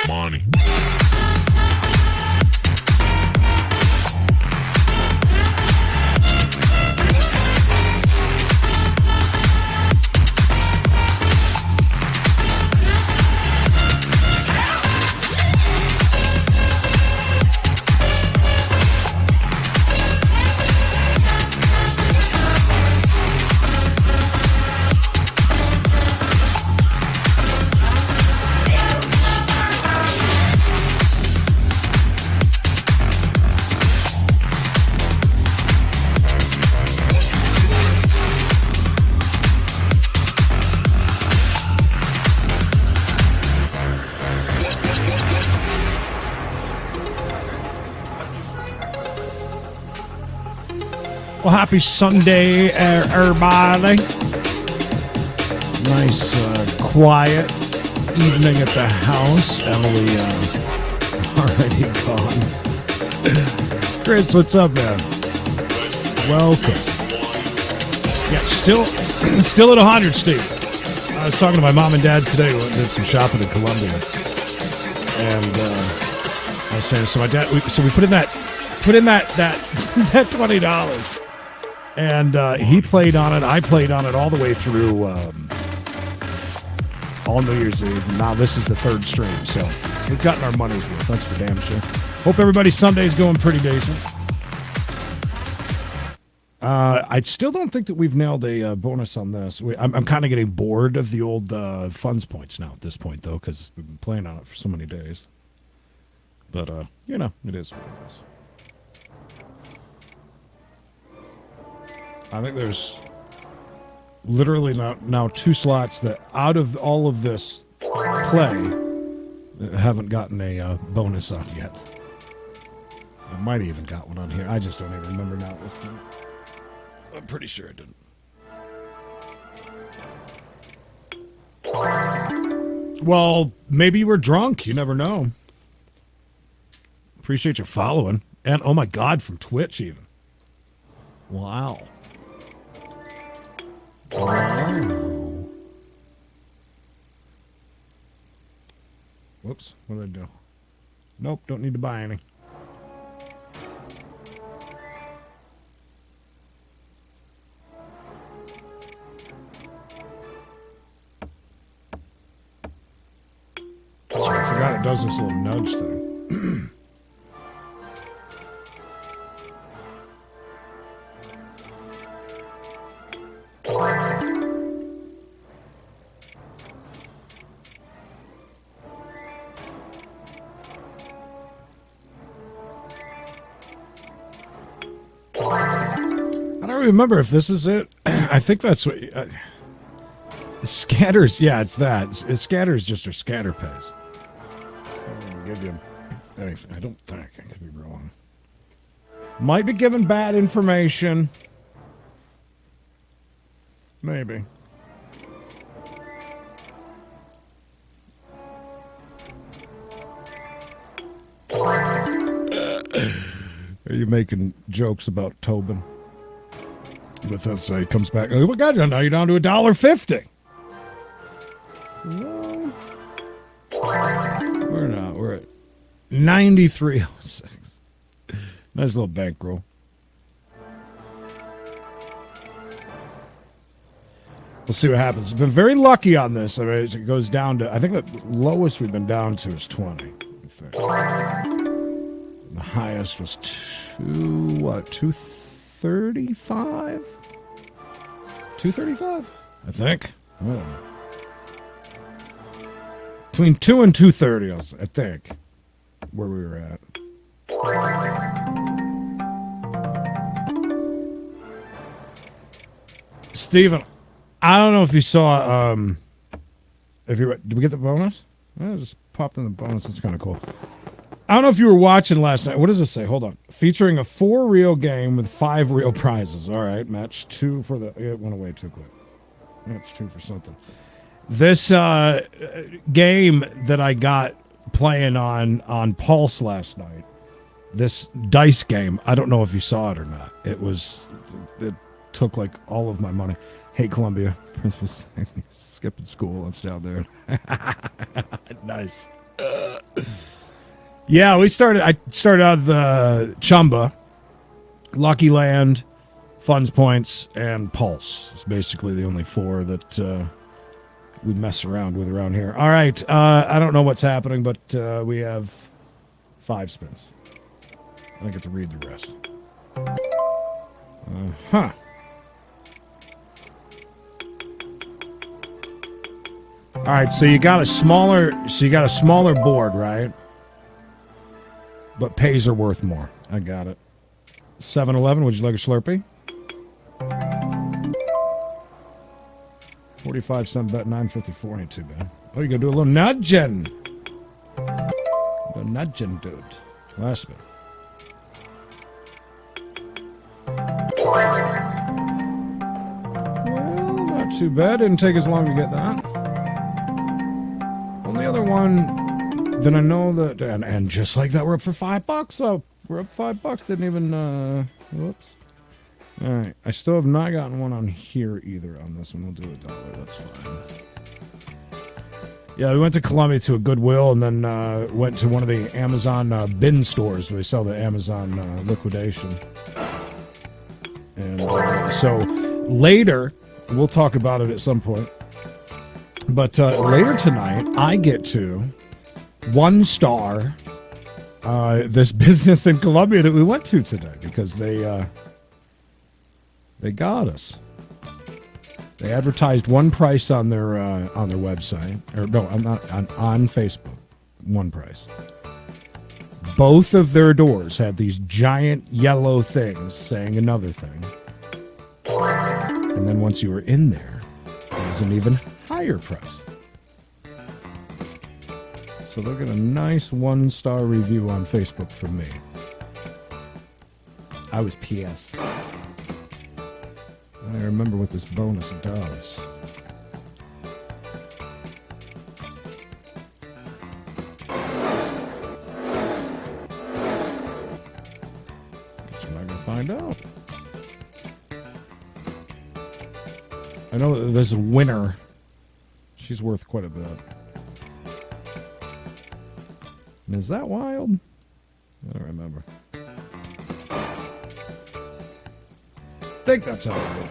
Money. Well, happy Sunday, everybody. Nice, quiet evening at the house. Emily already gone. Chris, what's up, man? Welcome. Yeah, still at 100, Steve. I was talking to my mom and dad today. We did some shopping in Columbia, and I was saying, so my dad, we put in that $20. And he played on it. I played on it all the way through all New Year's Eve. And now this is the third stream, so we've gotten our money's worth. That's for damn sure. Hope everybody's Sunday's going pretty decent. I still don't think that we've nailed a bonus on this. I'm kind of getting bored of the old funds points now at this point, though, because we've been playing on it for so many days. But, you know, it is what it is. I think there's literally now 2 slots that out of all of this play haven't gotten a bonus on yet. I might have even got one on here. I just don't even remember now at this point. I'm pretty sure I didn't. Well, maybe you were drunk. You never know. Appreciate you following. And, oh my God, from Twitch even. Wow. Oh. Whoops, what did I do? Nope, don't need to buy any. Sorry, I forgot it does this little nudge thing. Remember if this is it. I think that's what scatters. Yeah, it's that. Scatters just are scatter pays. I don't give you anything. I don't think. I could be wrong. Might be giving bad information. Maybe. Are you making jokes about Tobin? With us, he comes back. Oh my God! Now you're down to $1.50. So, we're not. We're at 93.06. Nice little bankroll. We'll see what happens. We've been very lucky on this. I mean, it goes down to. I think the lowest we've been down to is 20. In fact. The highest was 235? 235? I think. I don't know. Between 2 and 230, I think, where we were at. Steven, I don't know if you saw, did we get the bonus? Well, it just popped in the bonus. That's kind of cool. I don't know if you were watching last night. What does this say? Hold on. Featuring a 4 reel game with 5 real prizes. All right, match 2 for the. It went away too quick. Match 2 for something. This game that I got playing on Pulse last night. This dice game. I don't know if you saw it or not. It took like all of my money. Hey, Columbia. Principal skipping school. It's down there. Nice. Yeah, I started out the Chumba, Lucky Land, FUNZPOINTS, and Pulse. It's basically the only 4 that we mess around with around here. All right, I don't know what's happening, but we have 5 spins. I get to read the rest. Huh. All right, so you got a smaller board, right? But pays are worth more. I got it. 7-Eleven, would you like a Slurpee? 45-cent bet, $9.54 ain't too bad. Oh, you gotta do a little nudging. A little nudging, dude. Last spin. Well, not too bad. Didn't take as long to get that. Only other one that I know that, and just like that, we're up for $5. So we're up $5. Didn't even, whoops. All right. I still have not gotten one on here either on this one. We'll do $1. That's fine. Yeah, we went to Columbia to a Goodwill and then went to one of the Amazon bin stores where they sell the Amazon liquidation. And so later, we'll talk about it at some point. But later tonight, I get to 1-star this business in Columbia that we went to today because they got us. They advertised one price on their website, or no, I'm not on Facebook. One price. Both of their doors had these giant yellow things saying another thing, and then once you were in there, it was an even higher price. So they'll get a nice 1-star review on Facebook from me. I was pissed. I remember what this bonus does. Guess we're not gonna find out. I know that there's a winner. She's worth quite a bit. And is that wild? I don't remember. I think that's how it goes.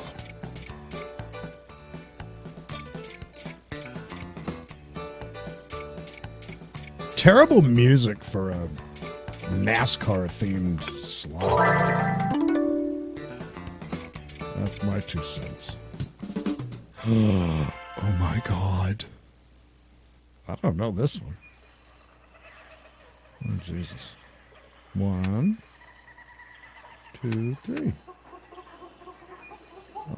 Terrible music for a NASCAR-themed slot. That's my 2 cents. Oh my God. I don't know this one. Oh, Jesus. 1, 2, 3.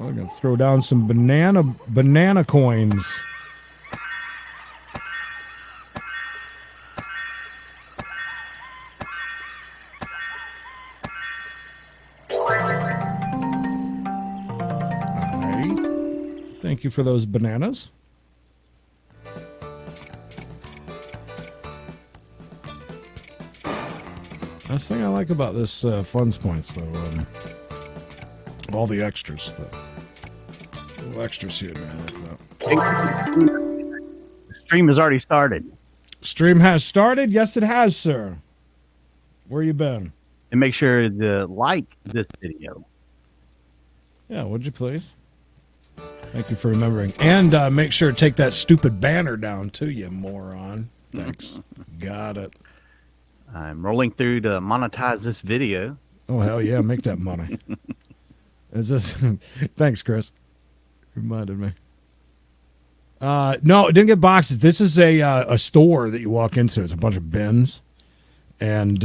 Oh, I'm going to throw down some banana coins. Thank you for those bananas. Last thing I like about this FUNZPOINTS, though, all the extras. The little extras here, man. The stream has already started. Stream has started? Yes, it has, sir. Where you been? And make sure to like this video. Yeah, would you please? Thank you for remembering. And make sure to take that stupid banner down, too, you moron. Thanks. Got it. I'm rolling through to monetize this video. Oh, hell yeah. Make that money. Is this? Thanks, Chris. Reminded me. No, it didn't get boxes. This is a store that you walk into. It's a bunch of bins. And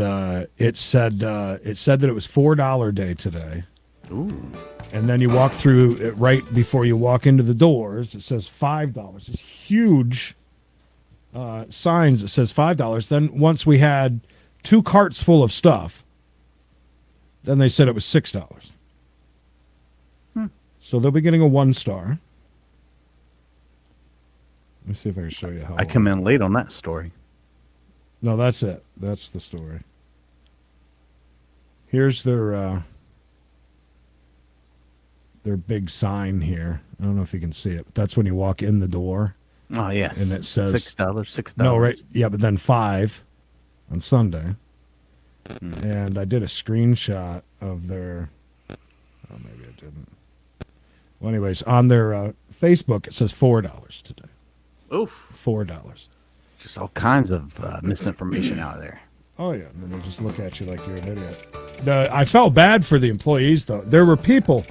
it said that it was $4 day today. Ooh. And then you walk through it right before you walk into the doors. It says $5. It's huge signs that says $5. Then once we had 2 carts full of stuff. Then they said it was $6. So they'll be getting a 1 star. Let me see if I can show you how. I come in late on that story. No, that's it. That's the story. Here's their big sign here. I don't know if you can see it. But that's when you walk in the door. Oh, yes. And it says $6. No, right. Yeah, but then 5 on Sunday. And I did a screenshot of their. Oh, maybe I didn't. Well, anyways, on their Facebook, it says $4 today. Oof. $4. Just all kinds of misinformation out there. Oh, yeah. And then they just look at you like you're an idiot. I felt bad for the employees, though. There were people,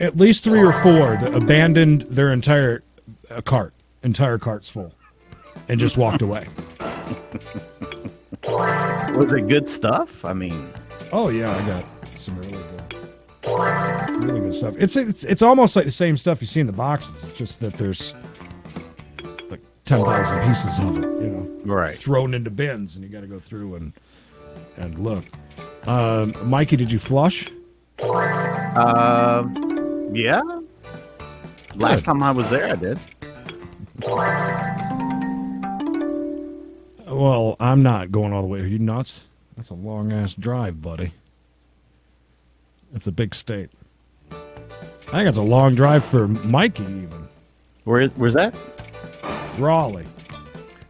at least 3 or 4, that abandoned their entire carts full, and just walked away. Was it good stuff? I mean, oh yeah, I got some really good stuff. It's almost like the same stuff you see in the boxes. It's just that there's like 10,000 pieces of it, right, thrown into bins, and you got to go through and look. Mikey, did you flush? Yeah. Last time I was there, I did. Well, I'm not going all the way. Are you nuts? That's a long-ass drive, buddy. It's a big state. I think it's a long drive for Mikey, even. Where's that? Raleigh.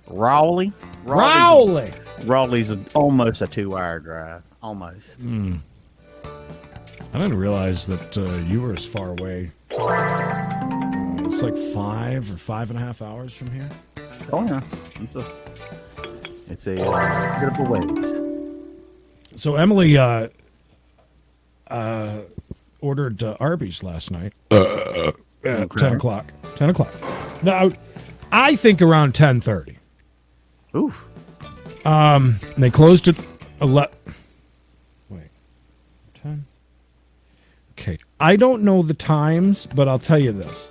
Raleigh? Raleigh's almost a 2-hour drive. Almost. I didn't realize that you were as far away. It's like 5 or 5.5 hours from here. Oh, yeah. It's a bit of a ways. So Emily ordered ARBYS last night at 10 o'clock. 10 o'clock. Now, I think around 10:30. Oof. They closed at 11. Wait. 10? Okay. I don't know the times, but I'll tell you this.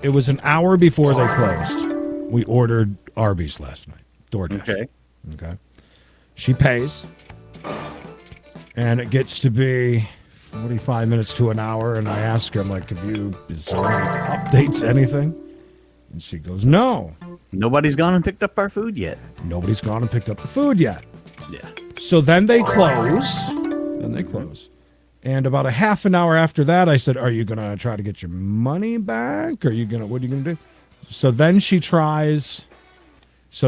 It was an hour before they closed. We ordered ARBYS last night. DoorDash. Okay. She pays. And it gets to be 45 minutes to an hour. And I ask her, I'm like, is there any updates, anything? And she goes, no. Nobody's gone and picked up our food yet. Nobody's gone and picked up the food yet. Yeah. So then they close. And about a half an hour after that, I said, are you going to try to get your money back? What are you going to do? So then she tries to, she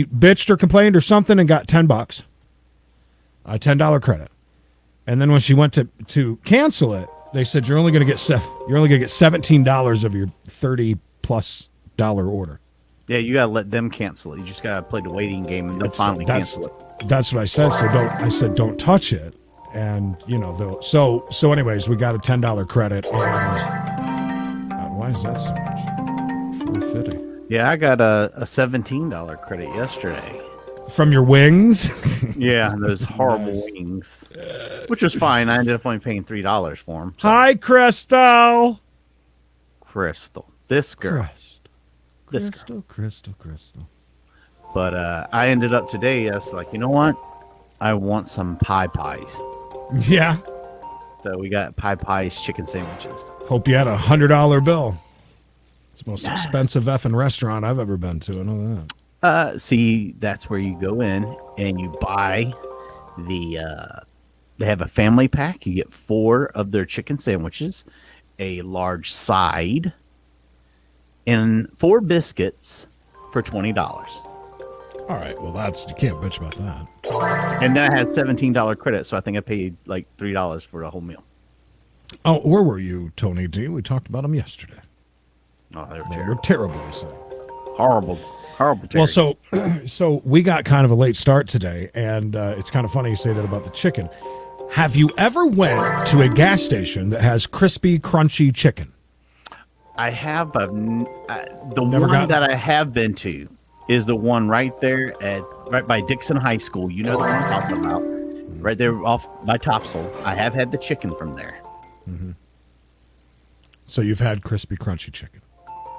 bitched or complained or something and got $10, a $10 credit. And then when she went to cancel it, they said, you're only going to get $17 of your $30+ order. Yeah, you got to let them cancel it. You just got to play the waiting game and they'll finally cancel it. That's what I said. So don't touch it. And so anyways, we got a $10 credit. And why is that so much? $4.50. Yeah, I got a $17 credit yesterday. From your wings? Yeah, those horrible wings. Which was fine. I ended up only paying $3 for them. So. Hi, Crystal. This girl. Crystal. But I ended up today, I was like, you know what? I want some pies. Yeah. So we got pies chicken sandwiches. Hope you had a $100 bill. It's the most expensive effing restaurant I've ever been to. I know that. See, that's where you go in and you buy they have a family pack. You get 4 of their chicken sandwiches, a large side, and 4 biscuits for $20. All right, well, you can't bitch about that. And then I had $17 credit, so I think I paid like $3 for a whole meal. Oh, where were you, Tony D? We talked about them yesterday. Oh, they were terrible. Horrible. Well, so we got kind of a late start today, and it's kind of funny you say that about the chicken. Have you ever went to a gas station that has crispy, crunchy chicken? I have, but the one that I have been to is the one right there right by Dixon High School. You know the one I'm talking about. Right there off by Topsail. I have had the chicken from there. Mm-hmm. So you've had crispy, crunchy chicken?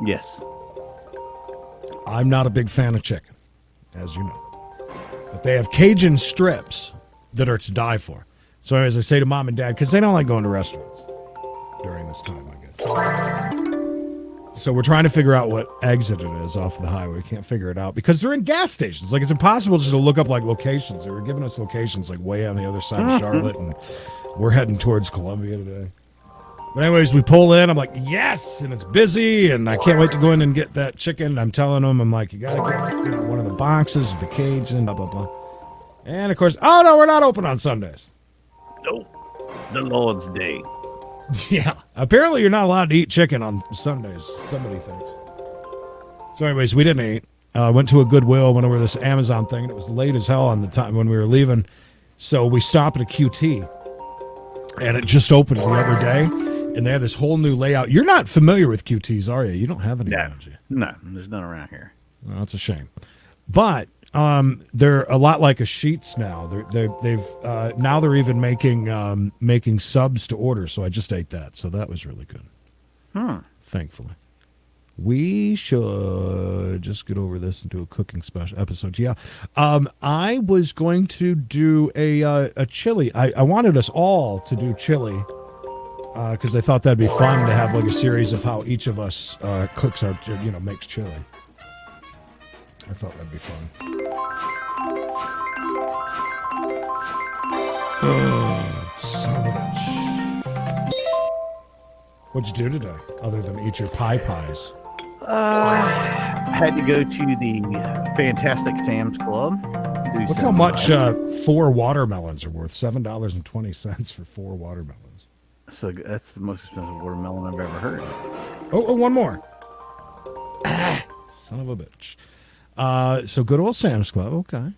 Yes. I'm not a big fan of chicken, as you know. But they have Cajun strips that are to die for. So as I say to mom and dad, because they don't like going to restaurants during this time, I guess. So we're trying to figure out what exit it is off the highway. We can't figure it out because they're in gas stations. Like, it's impossible just to look up, like, locations. They were giving us locations, like, way on the other side of Charlotte, and we're heading towards Columbia today. But anyways, we pull in. I'm like, yes, and it's busy, and I can't wait to go in and get that chicken. I'm telling them, I'm like, you got to get one of the boxes of the Cajun, blah, blah, blah. And, of course, oh, no, we're not open on Sundays. Nope. The Lord's Day. Yeah. Apparently, you're not allowed to eat chicken on Sundays, somebody thinks. So, anyways, we didn't eat. Went to a Goodwill, went over this Amazon thing, and it was late as hell on the time when we were leaving. So we stopped at a QT, and it just opened the other day, and they had this whole new layout. You're not familiar with QTs, are you? You don't have any, do you? No, there's none around here. Well, that's a shame. But they're a lot like a Sheetz now. Now they're even making subs to order. So I just ate that. So that was really good. Thankfully, we should just get over this and do a cooking special episode. Yeah, I was going to do a chili. I wanted us all to do chili because I thought that'd be fun to have like a series of how each of us cooks our makes chili. I thought that'd be fun. Oh, son of a bitch. What'd you do today, other than eat your pies? I had to go to the Fantastic Sam's Club. Look how much 4 watermelons are worth. $7.20 for 4 watermelons. So that's the most expensive watermelon I've ever heard. Oh, one more. Son of a bitch. So good old Sam's Club. Okay.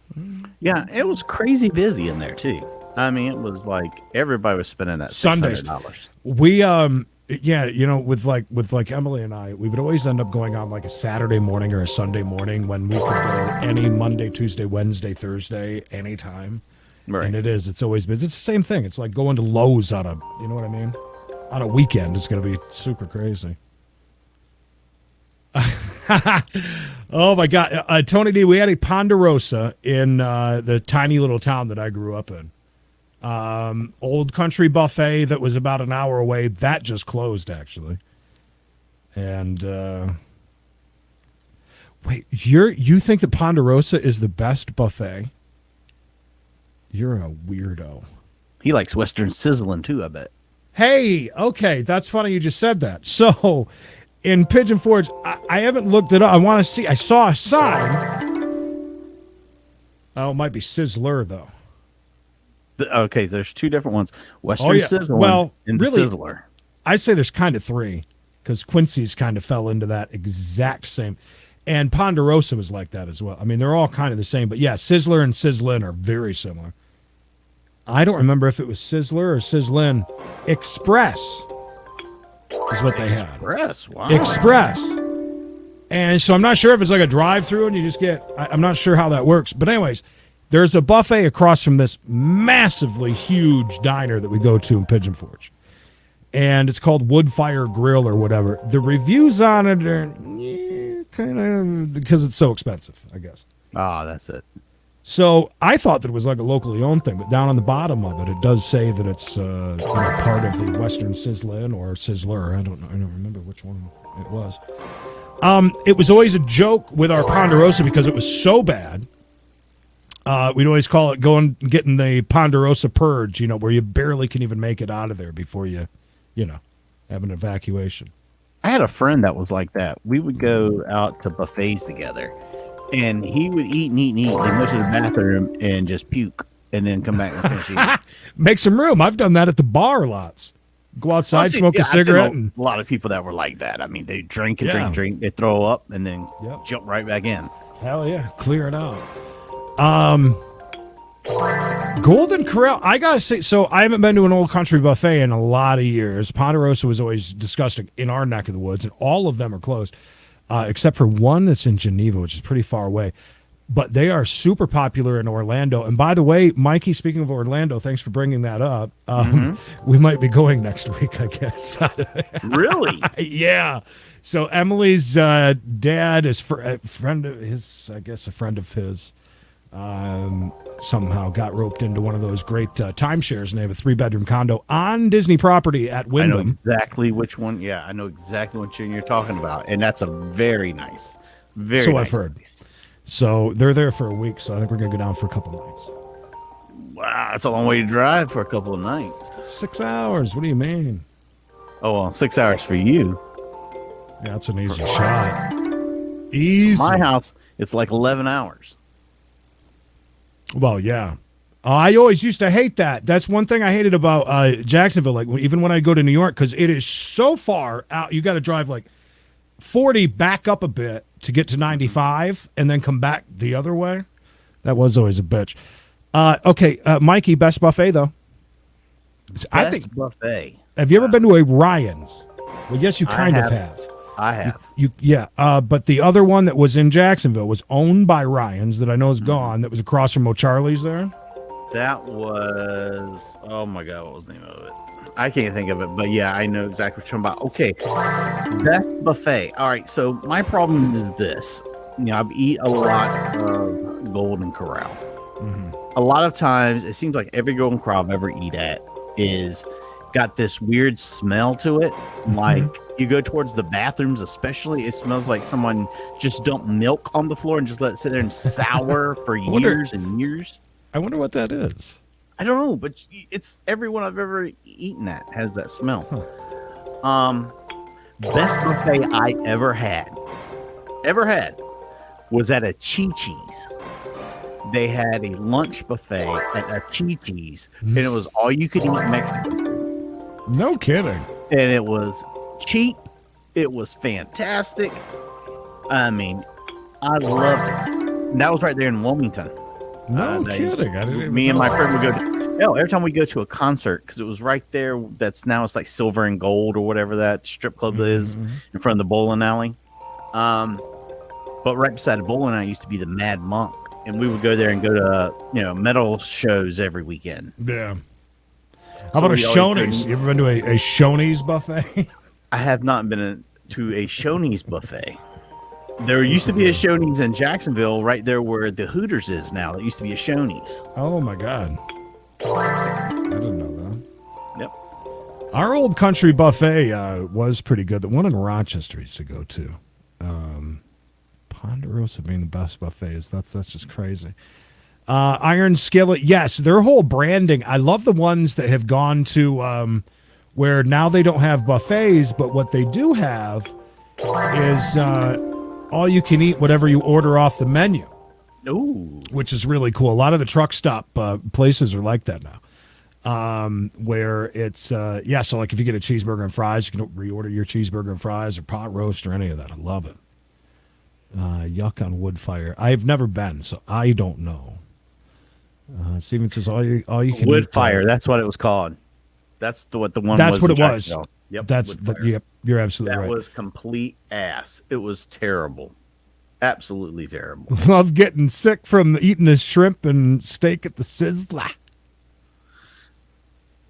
Yeah, it was crazy busy in there too. I mean, it was like everybody was spending that Sundays. $600. We with Emily and I, we would always end up going on like a Saturday morning or a Sunday morning when we could go any Monday, Tuesday, Wednesday, Thursday, anytime. Right. And it's always busy. It's the same thing. It's like going to Lowe's on you know what I mean? On a weekend, it's going to be super crazy. Oh my God, Tony D, we had a Ponderosa in the tiny little town that I grew up in. Old Country Buffet that was about an hour away. That just closed, actually. And wait, you think that Ponderosa is the best buffet? You're a weirdo. He likes Western sizzling too, I bet. Hey, okay, that's funny you just said that. So, in Pigeon Forge, I haven't looked it up. I want to see. I saw a sign. Oh, it might be Sizzler, though. Okay, there's 2 different ones. Western Sizzler and really, Sizzler. I say there's kind of 3 because Quincy's kind of fell into that exact same. And Ponderosa was like that as well. I mean, they're all kind of the same. But, yeah, Sizzler and Sizzlin are very similar. I don't remember if it was Sizzler or Sizzlin. Express is what they had. Express, wow. Express. And so I'm not sure if it's like a drive-through and you just get, I'm not sure how that works. But anyways, there's a buffet across from this massively huge diner that we go to in Pigeon Forge. And it's called Woodfire Grill or whatever. The reviews on it are kind of, because it's so expensive, I guess. Ah, that's it. So I thought that it was like a locally owned thing, but down on the bottom of it, it does say that it's part of the Western Sizzlin or Sizzler. I don't know. I don't remember which one it was. It was always a joke with our Ponderosa because it was so bad. We'd always call it getting the Ponderosa purge, where you barely can even make it out of there before you have an evacuation. I had a friend that was like that. We would go out to buffets together. And he would eat and eat and eat, and go to the bathroom and just puke, and then come back and finish eating. Make some room. I've done that at the bar lots. Go outside, smoke a cigarette. And a lot of people that were like that. I mean, they drink and drink. They throw up and then jump right back in. Hell yeah. Clear it out. Golden Corral. I got to say, so I haven't been to an Old Country Buffet in a lot of years. Ponderosa was always disgusting in our neck of the woods, and all of them are closed. Except for one that's in Geneva, which is pretty far away. but they are super popular in Orlando. And by the way, Mikey, speaking of Orlando, thanks for bringing that up. We might be going next week, I guess. Really? Yeah. So Emily's dad is a friend of his, I guess a friend of his, somehow got roped into one of those great timeshares, and they have a 3-bedroom condo on Disney property at I know Wyndham. exactly which one. Yeah, I know exactly what you're talking about, and that's a very nice, very. So nice I've heard. place. So they're there for a week, so I think we're going to go down for a couple nights. Wow, that's a long way to drive for a couple of nights. 6 hours. What do you mean? Oh, well, 6 hours for you. Yeah, that's an easy shot. Easy. My house, it's like 11 hours. Well, yeah. I always used to hate that. That's one thing I hated about Jacksonville. Like even when I go to New York, because it is so far out, you got to drive like 40 back up a bit to get to 95, and then come back the other way. That was always a bitch. Okay, Mikey, best buffet though. I think buffet. Have you ever been to a Ryan's? Well, yes, you kind of have. I have. But the other one that was in Jacksonville was owned by Ryan's that I know is gone. That was across from O'Charlie's there. That was, oh my God, what was the name of it? I can't think of it, but yeah, I know exactly what you're talking about. Okay, best buffet. All right, so my problem is this. I've eaten a lot of Golden Corral. A lot of times, it seems like every Golden Corral I've ever eat at is got this weird smell to it. Like you go towards the bathrooms, especially, it smells like someone just dumped milk on the floor and just let it sit there and sour for years and years. I wonder what that is. I don't know, but it's everyone I've ever eaten at has that smell. Best buffet I ever had was at a Chi-Chi's. They had a lunch buffet at a Chi-Chi's, and it was all you could eat Mexican food. No kidding. And it was cheap. It was fantastic. I mean, I loved it. And that was right there in Wilmington. No kidding. I didn't even me and know. my friend would go to, every time we go to a concert, because it was right there, it's like Silver and Gold or whatever that strip club is in front of the bowling alley. But right beside the bowling alley used to be the Mad Monk, and we would go there and go to metal shows every weekend. Yeah. How about a Shoney's? You ever been to a Shoney's buffet? I have not been to a Shoney's buffet. There used to be a Shoney's in Jacksonville, right there where the Hooters is now. It used to be a Shoney's. Oh my God. I didn't know that. Yep. Our old country buffet was pretty good. The one in Rochester used to go to. Ponderosa being the best buffets. That's just crazy. Iron Skillet, yes, their whole branding. I love the ones that have gone to where now they don't have buffets, but what they do have is all you can eat whatever you order off the menu. Ooh. Which is really cool. A lot of the truck stop places are like that now. Where it's, so like if you get a cheeseburger and fries, you can reorder your cheeseburger and fries or pot roast or any of that. I love it. Yuck on wood fire. I've never been, so I don't know. Steven says all you can wood eat, fire. That's what it was called. That's what the one. That's was what it was. Jacksonville. Yep. Yep. You're absolutely right. That was complete ass. It was terrible. Absolutely terrible. Love getting sick from eating a shrimp and steak at the Sizzler.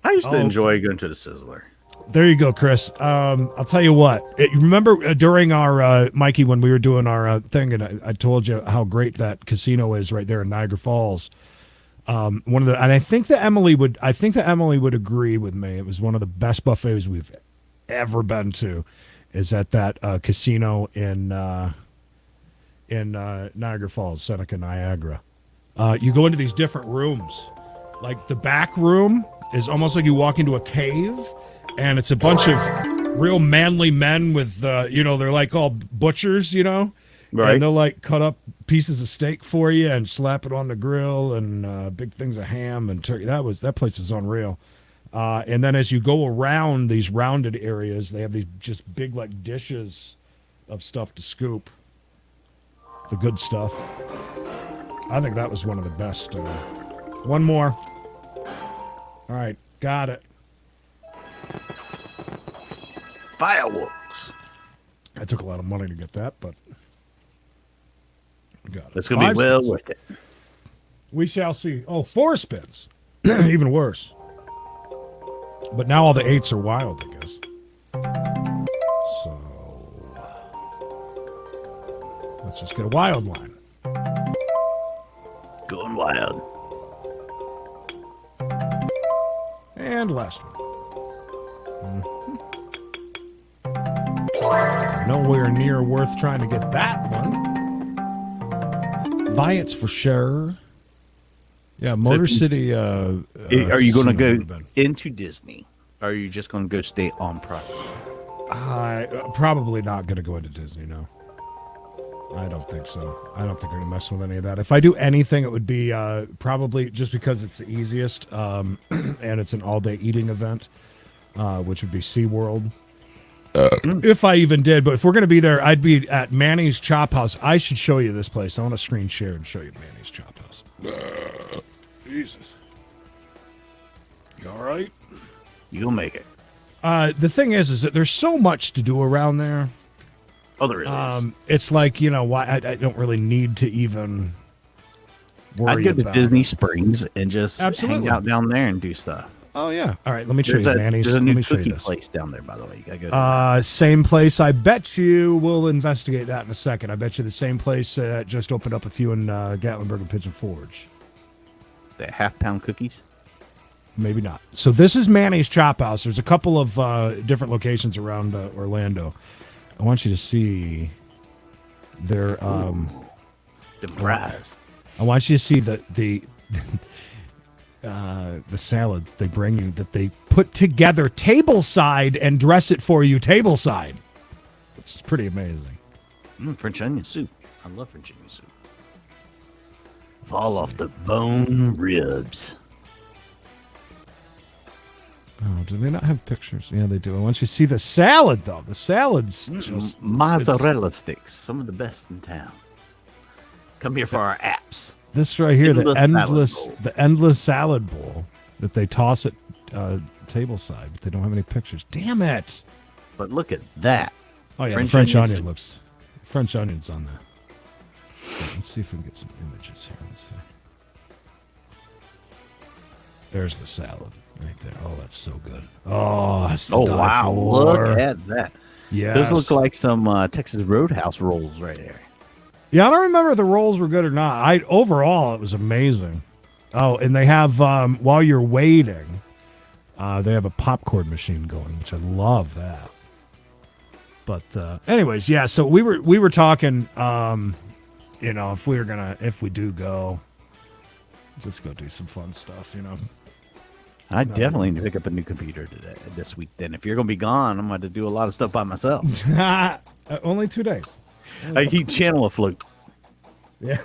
I used to enjoy going to the Sizzler. There you go, Chris. I'll tell you what. Remember during our Mikey when we were doing our thing, and I told you how great that casino is right there in Niagara Falls. And I think that Emily would agree with me. It was one of the best buffets we've ever been to. Is at that casino in Niagara Falls, Seneca, Niagara. You go into these different rooms. Like the back room is almost like you walk into a cave, and it's a bunch of real manly men with, they're like all butchers, Right. And they'll like cut up pieces of steak for you and slap it on the grill and big things of ham and turkey. That place was unreal. And then as you go around these rounded areas, they have these just big like dishes of stuff to scoop. The good stuff. I think that was one of the best. One more. All right, got it. Fireworks. I took a lot of money to get that, but Got it. It's going to be 5 well spins. worth it. We shall see. Oh, 4 spins. Even worse. But now all the 8s are wild, I guess. So let's just get a wild line. Going wild. And last one. Nowhere near worth trying to get that one. Buy it's for sure. Yeah, Motor City. Are you going to casino go into Disney? Or are you just going to go stay on property? Probably not going to go into Disney, no. I don't think so. I don't think I'm going to mess with any of that. If I do anything, it would be probably just because it's the easiest, and it's an all-day eating event, which would be SeaWorld. If I even did, but if we're going to be there, I'd be at Manny's Chop House. I should show you this place. I want to screen share and show you Manny's Chop House. Jesus. You all right? You'll make it. The thing is that there's so much to do around there. Oh, there is. It's like, why I don't really need to even worry I'd go to about Disney Springs and just Absolutely. hang out down there and do stuff. Oh, yeah. All right, let me show There's you, a, Manny's. there's a Let new me show you cookie this. place down there, by the way. You gotta go there. Same place. I bet you we'll investigate that in a second. I bet you the same place that just opened up a few in Gatlinburg and Pigeon Forge. The half-pound cookies. Maybe not. So this is Manny's Chop House. There's a couple of different locations around Orlando. I want you to see their The fries. I want you to see the salad they bring you that they put together tableside and dress it for you tableside, which is pretty amazing. French onion soup. I love French onion soup. Fall off the bone ribs. Oh, do they not have pictures? Yeah, they do. I want you to see the salad, though. The salad's just Mozzarella sticks. Some of the best in town. Come here for our apps. this right here, Endless the endless salad bowl that they toss at tableside, but they don't have any pictures. Damn it! But look at that. Oh yeah, French the French onions onion too. looks. French onions on there. Let's see if we can get some images here. Let's see. There's the salad right there. Oh, that's so good. Oh, that's to Oh, die wow. for. Look at that. Yes. Those look like some Texas Roadhouse rolls right there. Yeah, I don't remember if the rolls were good or not. Overall, it was amazing. Oh, and they have while you're waiting, they have a popcorn machine going, which I love that. But anyways, yeah. So we were talking, if we do go, just go do some fun stuff, I definitely need to pick up a new computer this week. Then, if you're going to be gone, I'm going to do a lot of stuff by myself. Only 2 days. I keep channel afloat. Yeah.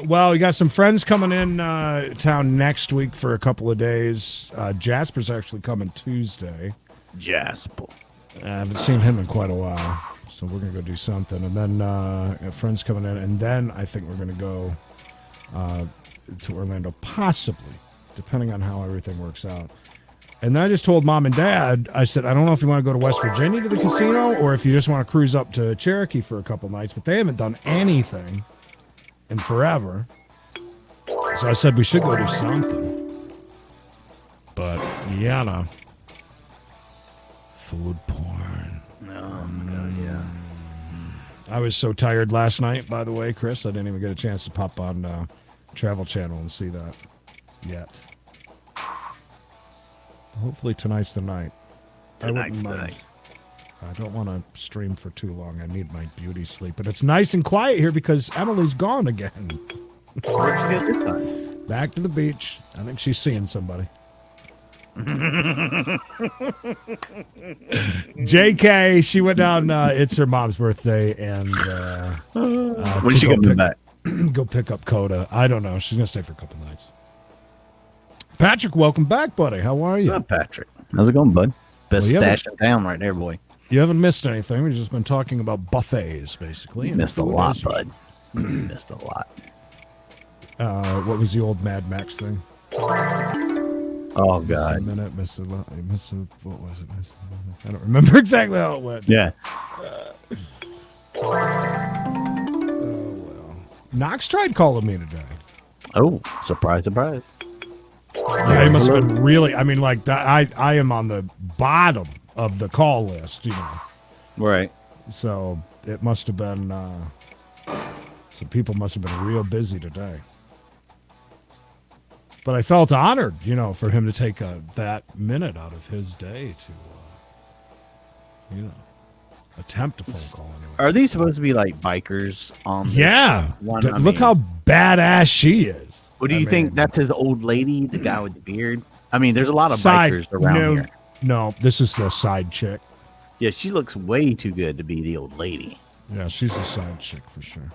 Well, we got some friends coming in town next week for a couple of days. Jasper's actually coming Tuesday. Jasper. I haven't seen him in quite a while, so we're gonna go do something. And then got friends coming in, and then I think we're gonna go to Orlando, possibly, depending on how everything works out. And then I just told Mom and Dad, I said, I don't know if you want to go to West Virginia to the casino or if you just want to cruise up to Cherokee for a couple nights, but they haven't done anything in forever. So I said we should go do something. But, yeah, no. Food porn. Oh, my God, yeah. I was so tired last night, by the way, Chris. I didn't even get a chance to pop on Travel Channel and see that yet. Hopefully tonight's the night. Tonight's the night. I don't want to stream for too long. I need my beauty sleep. But it's nice and quiet here because Emily's gone again. Where'd you go this time? Back to the beach. I think she's seeing somebody. JK, she went down. It's her mom's birthday, and When is she coming back? go pick up Coda. I don't know. She's gonna stay for a couple nights. Patrick, welcome back, buddy. How are you? Good, Patrick. How's it going, bud? Best Well, stash in town right there, boy. You haven't missed anything. We've just been talking about buffets, basically. You and missed a food lot, is- bud. You missed a lot. What was the old Mad Max thing? Oh, Miss a God. minute, miss a lot. What was it? I don't remember exactly how it went. Yeah. Knox tried calling me today. Oh, surprise, surprise. Yeah, he must have been really. I mean, like that. I am on the bottom of the call list, you know. Right. So it must have been. Some people must have been real busy today. But I felt honored, you know, for him to take that minute out of his day to, you know, attempt a phone call. Anyway. Are these supposed to be like bikers on this one? Look how badass she is. What do you think? That's his old lady, the guy with the beard? I mean, there's a lot of bikers around here. No, this is the side chick. Yeah, she looks way too good to be the old lady. Yeah, she's the side chick for sure.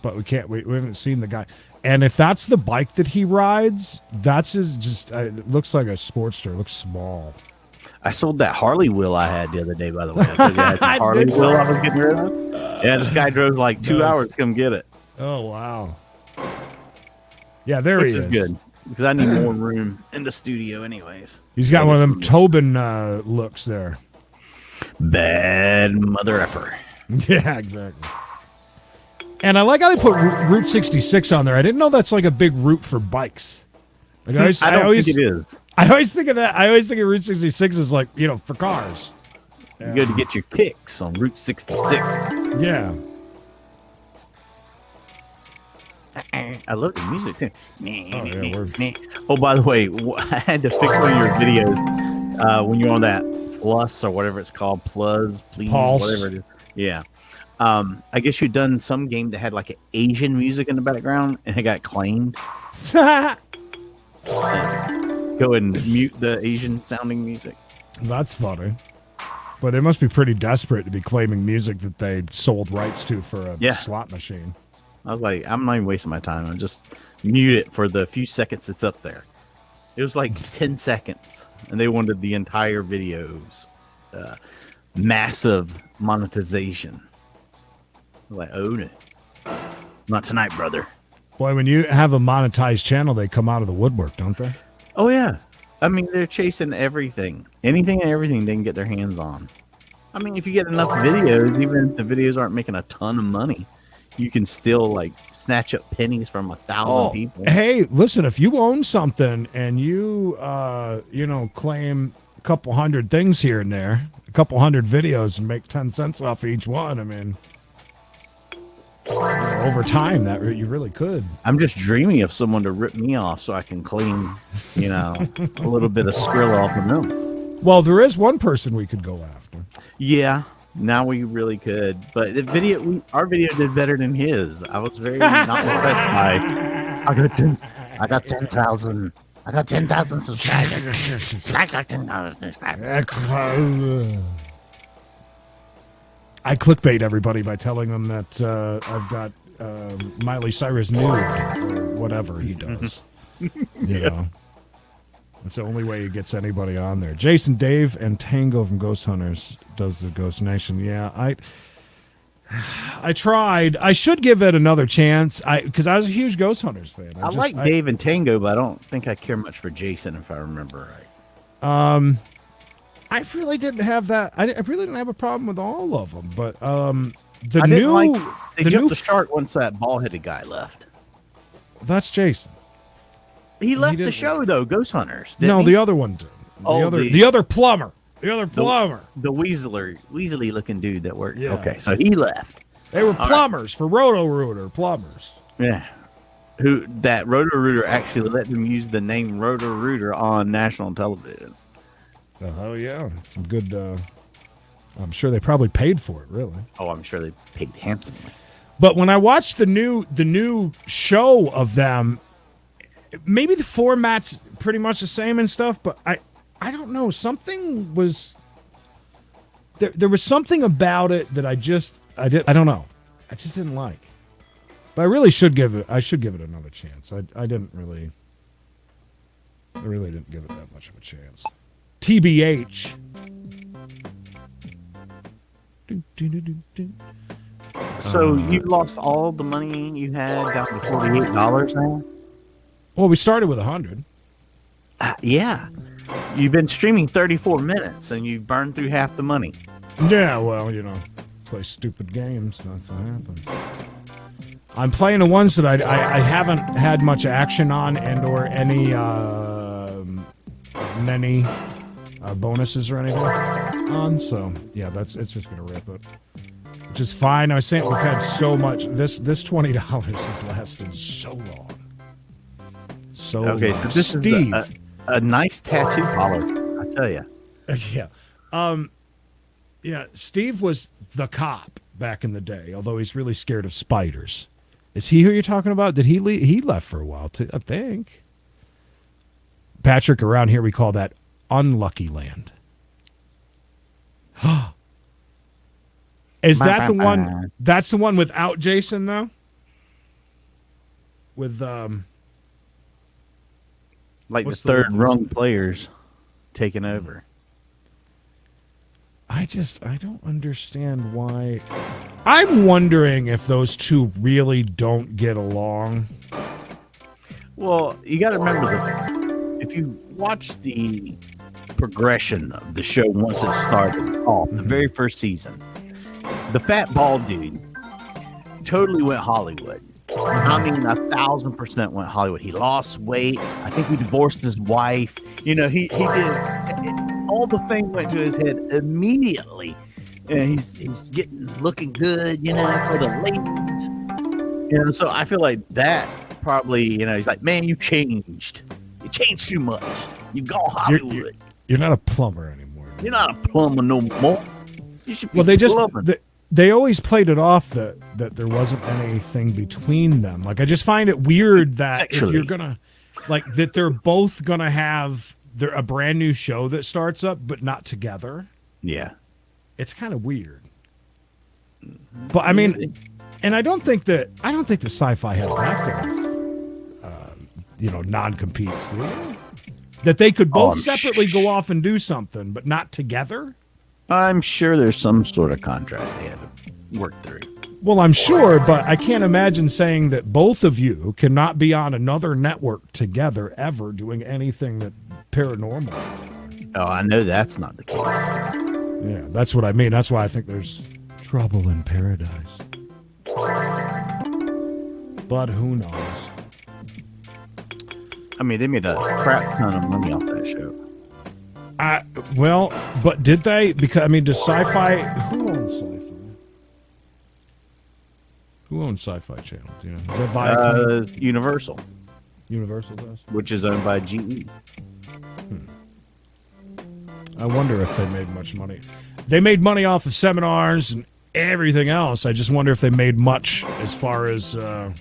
But we can't. We haven't seen the guy. And if that's the bike that he rides, that's his. Just it looks like a Sportster. It looks small. I sold that Harley wheel I had the other day. By the way, I had the Harley wheel I was getting rid of. Yeah, this guy drove like 2 hours to come get it. Oh wow. Yeah, there he is. Which is good because I need more room in the studio, anyways. He's got one of them Tobin looks there. Bad mother effer. Yeah, exactly. And I like how they put Route 66 on there. I didn't know that's like a big route for bikes. Like I don't think it is. I always think of that. I always think of Route 66 as like, you know, for cars. You go to get your kicks on Route 66. Yeah. I love the music too. Oh, by the way, I had to fix one of your videos when you're on that Plus or whatever it's called. Please, Pulse. Whatever it is. Yeah. I guess you'd done some game that had like an Asian music in the background and it got claimed. Go and mute the Asian sounding music. That's funny. But they must be pretty desperate to be claiming music that they sold rights to for a slot machine. I was like, I'm not even wasting my time. I'll just mute it for the few seconds it's up there. It was like 10 seconds. And they wanted the entire video's massive monetization. I was like, oh no. Not tonight, brother. Boy, when you have a monetized channel, they come out of the woodwork, don't they? Oh, yeah. I mean, they're chasing everything. Anything and everything they can get their hands on. I mean, if you get enough videos, even if the videos aren't making a ton of money, you can still, like, snatch up pennies from 1,000 people. Hey, listen, if you own something and you, you know, claim a couple hundred things here and there, a couple hundred videos and make 10 cents off each one, I mean, you know, over time, that you really could. I'm just dreaming of someone to rip me off so I can clean, you know, a little bit of skrill off of them. Well, there is one person we could go after. Yeah, now we really could. But the video, our video did better than his. I was very not impressed by. I got 10,000. I got 10,000 subscribers. I got 10,000 subscribers. I clickbait everybody by telling them that I've got Miley Cyrus nude or whatever he does. You know, that's the only way he gets anybody on there. Jason, Dave, and Tango from Ghost Hunters does the Ghost Nation. Yeah, I tried. I should give it another chance. Because I was a huge Ghost Hunters fan. I like Dave and Tango, but I don't think I care much for Jason, if I remember right. I really didn't have that. I really didn't have a problem with all of them. But they jumped the shark once that bald-headed guy left. That's Jason. He left the show though. Ghost Hunters. No, he? the other one did. The other plumber. The other plumber. The Weasley looking dude that worked. Yeah. Okay, so he left. They were plumbers for Roto-Rooter. Plumbers. Yeah. That Roto-Rooter actually let them use the name Roto-Rooter on national television. Oh yeah, some good. I'm sure they probably paid for it. Really? Oh, I'm sure they paid handsomely. But when I watched the new show of them, maybe the format's pretty much the same and stuff. But I don't know. Something was there was something about it that I don't know. I just didn't like. But I really should give it. I should give it another chance. I really didn't give it that much of a chance. TBH. So you lost all the money you had down to $48 now? Well, we started with 100. Yeah. You've been streaming 34 minutes and you've burned through half the money. Yeah, well, you know, play stupid games. That's what happens. I'm playing the ones that I haven't had much action on and or any many bonuses or anything on. So yeah, it's just gonna rip it, which is fine. I was saying we've had so much. This $20 has lasted so long. So okay, long. so this Steve. is a nice tattoo collar, I tell you. Yeah. Yeah, Steve was the cop back in the day, although he's really scared of spiders. Is he who you're talking about? Did he leave? He left for a while, too, I think. Patrick, around here we call that unlucky land. Is that the one? That's the one without Jason, though? With, like the what's the third word? rung players taking over. I don't understand why. I'm wondering if those two really don't get along. Well, you got to remember if you watch the progression of the show once it started off, the very first season, the fat bald dude totally went Hollywood. I mean, 1,000% went Hollywood. He lost weight. I think he divorced his wife. You know, he did. All the fame went to his head immediately. And he's looking good, you know, for the ladies. You know, so I feel like that probably, you know, he's like, man, you changed. You changed too much. You've gone Hollywood. You're not a plumber anymore. You're not a plumber no more. You should be well, plumbing. They always played it off that there wasn't anything between them. Like, I just find it weird that Sexually. if you're gonna, like, that they're both gonna have a brand new show that starts up, but not together. Yeah. It's kind of weird. But I mean, and I don't think the sci-fi had that good of, non-competes, do they? That they could both separately go off and do something, but not together. I'm sure there's some sort of contract they had to work through. Well, I'm sure, but I can't imagine saying that both of you cannot be on another network together ever doing anything that paranormal. Oh, I know that's not the case. Yeah, that's what I mean. That's why I think there's trouble in paradise. But who knows? I mean, they made a crap ton of money off that show. Well, but did they? Because, I mean, does Sci-Fi... Who owns Sci-Fi? Who owns Sci-Fi Channel? Do you know? Is that Viacom? Universal. Universal does? Which is owned by GE. I wonder if they made much money. They made money off of seminars and everything else. I just wonder if they made much as far as, for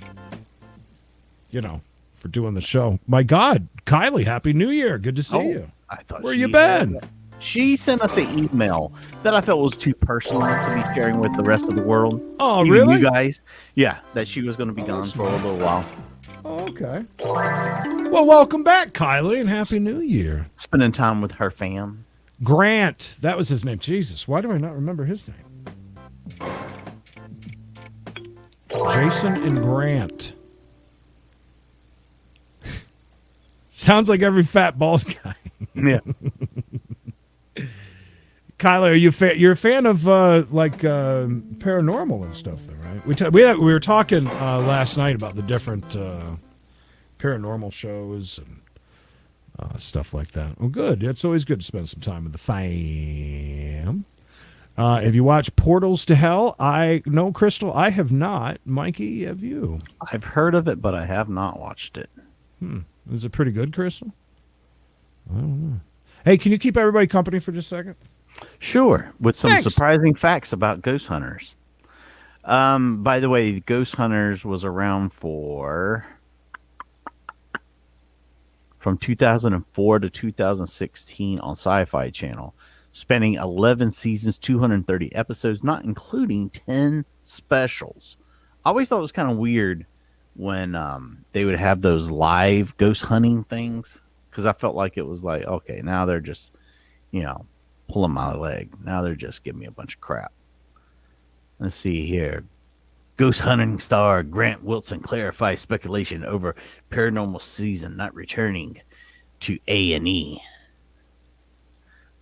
doing the show. My God, Kylie, Happy New Year. Good to see you. I thought Where you been? She sent us an email that I felt was too personal to be sharing with the rest of the world. Oh, Even really? you guys. Yeah, that she was going to be gone for a little while. Oh, okay. Well, welcome back, Kylie, and Happy New Year. Spending time with her fam. Grant. That was his name. Jesus, why do I not remember his name? Jason and Grant. Sounds like every fat bald guy. Yeah. Kylie, are you you're a fan of paranormal and stuff, though, right? We were talking last night about the different paranormal shows and stuff like that. Well, good. It's always good to spend some time with the fam. Have you watched Portals to Hell? No, Crystal, I have not. Mikey, have you? I've heard of it, but I have not watched it. Is it pretty good, Crystal? I don't know. Hey, can you keep everybody company for just a second? Sure, with some Thanks. surprising facts about ghost hunters. By the way, Ghost Hunters was around from 2004 to 2016 on Sci-Fi Channel, spanning 11 seasons, 230 episodes, not including 10 specials. I always thought it was kind of weird when they would have those live ghost hunting things, because I felt like it was like, okay, now they're just, pulling my leg. Now they're just giving me a bunch of crap. Let's see here. Ghost hunting star Grant Wilson clarifies speculation over paranormal season not returning to A&E.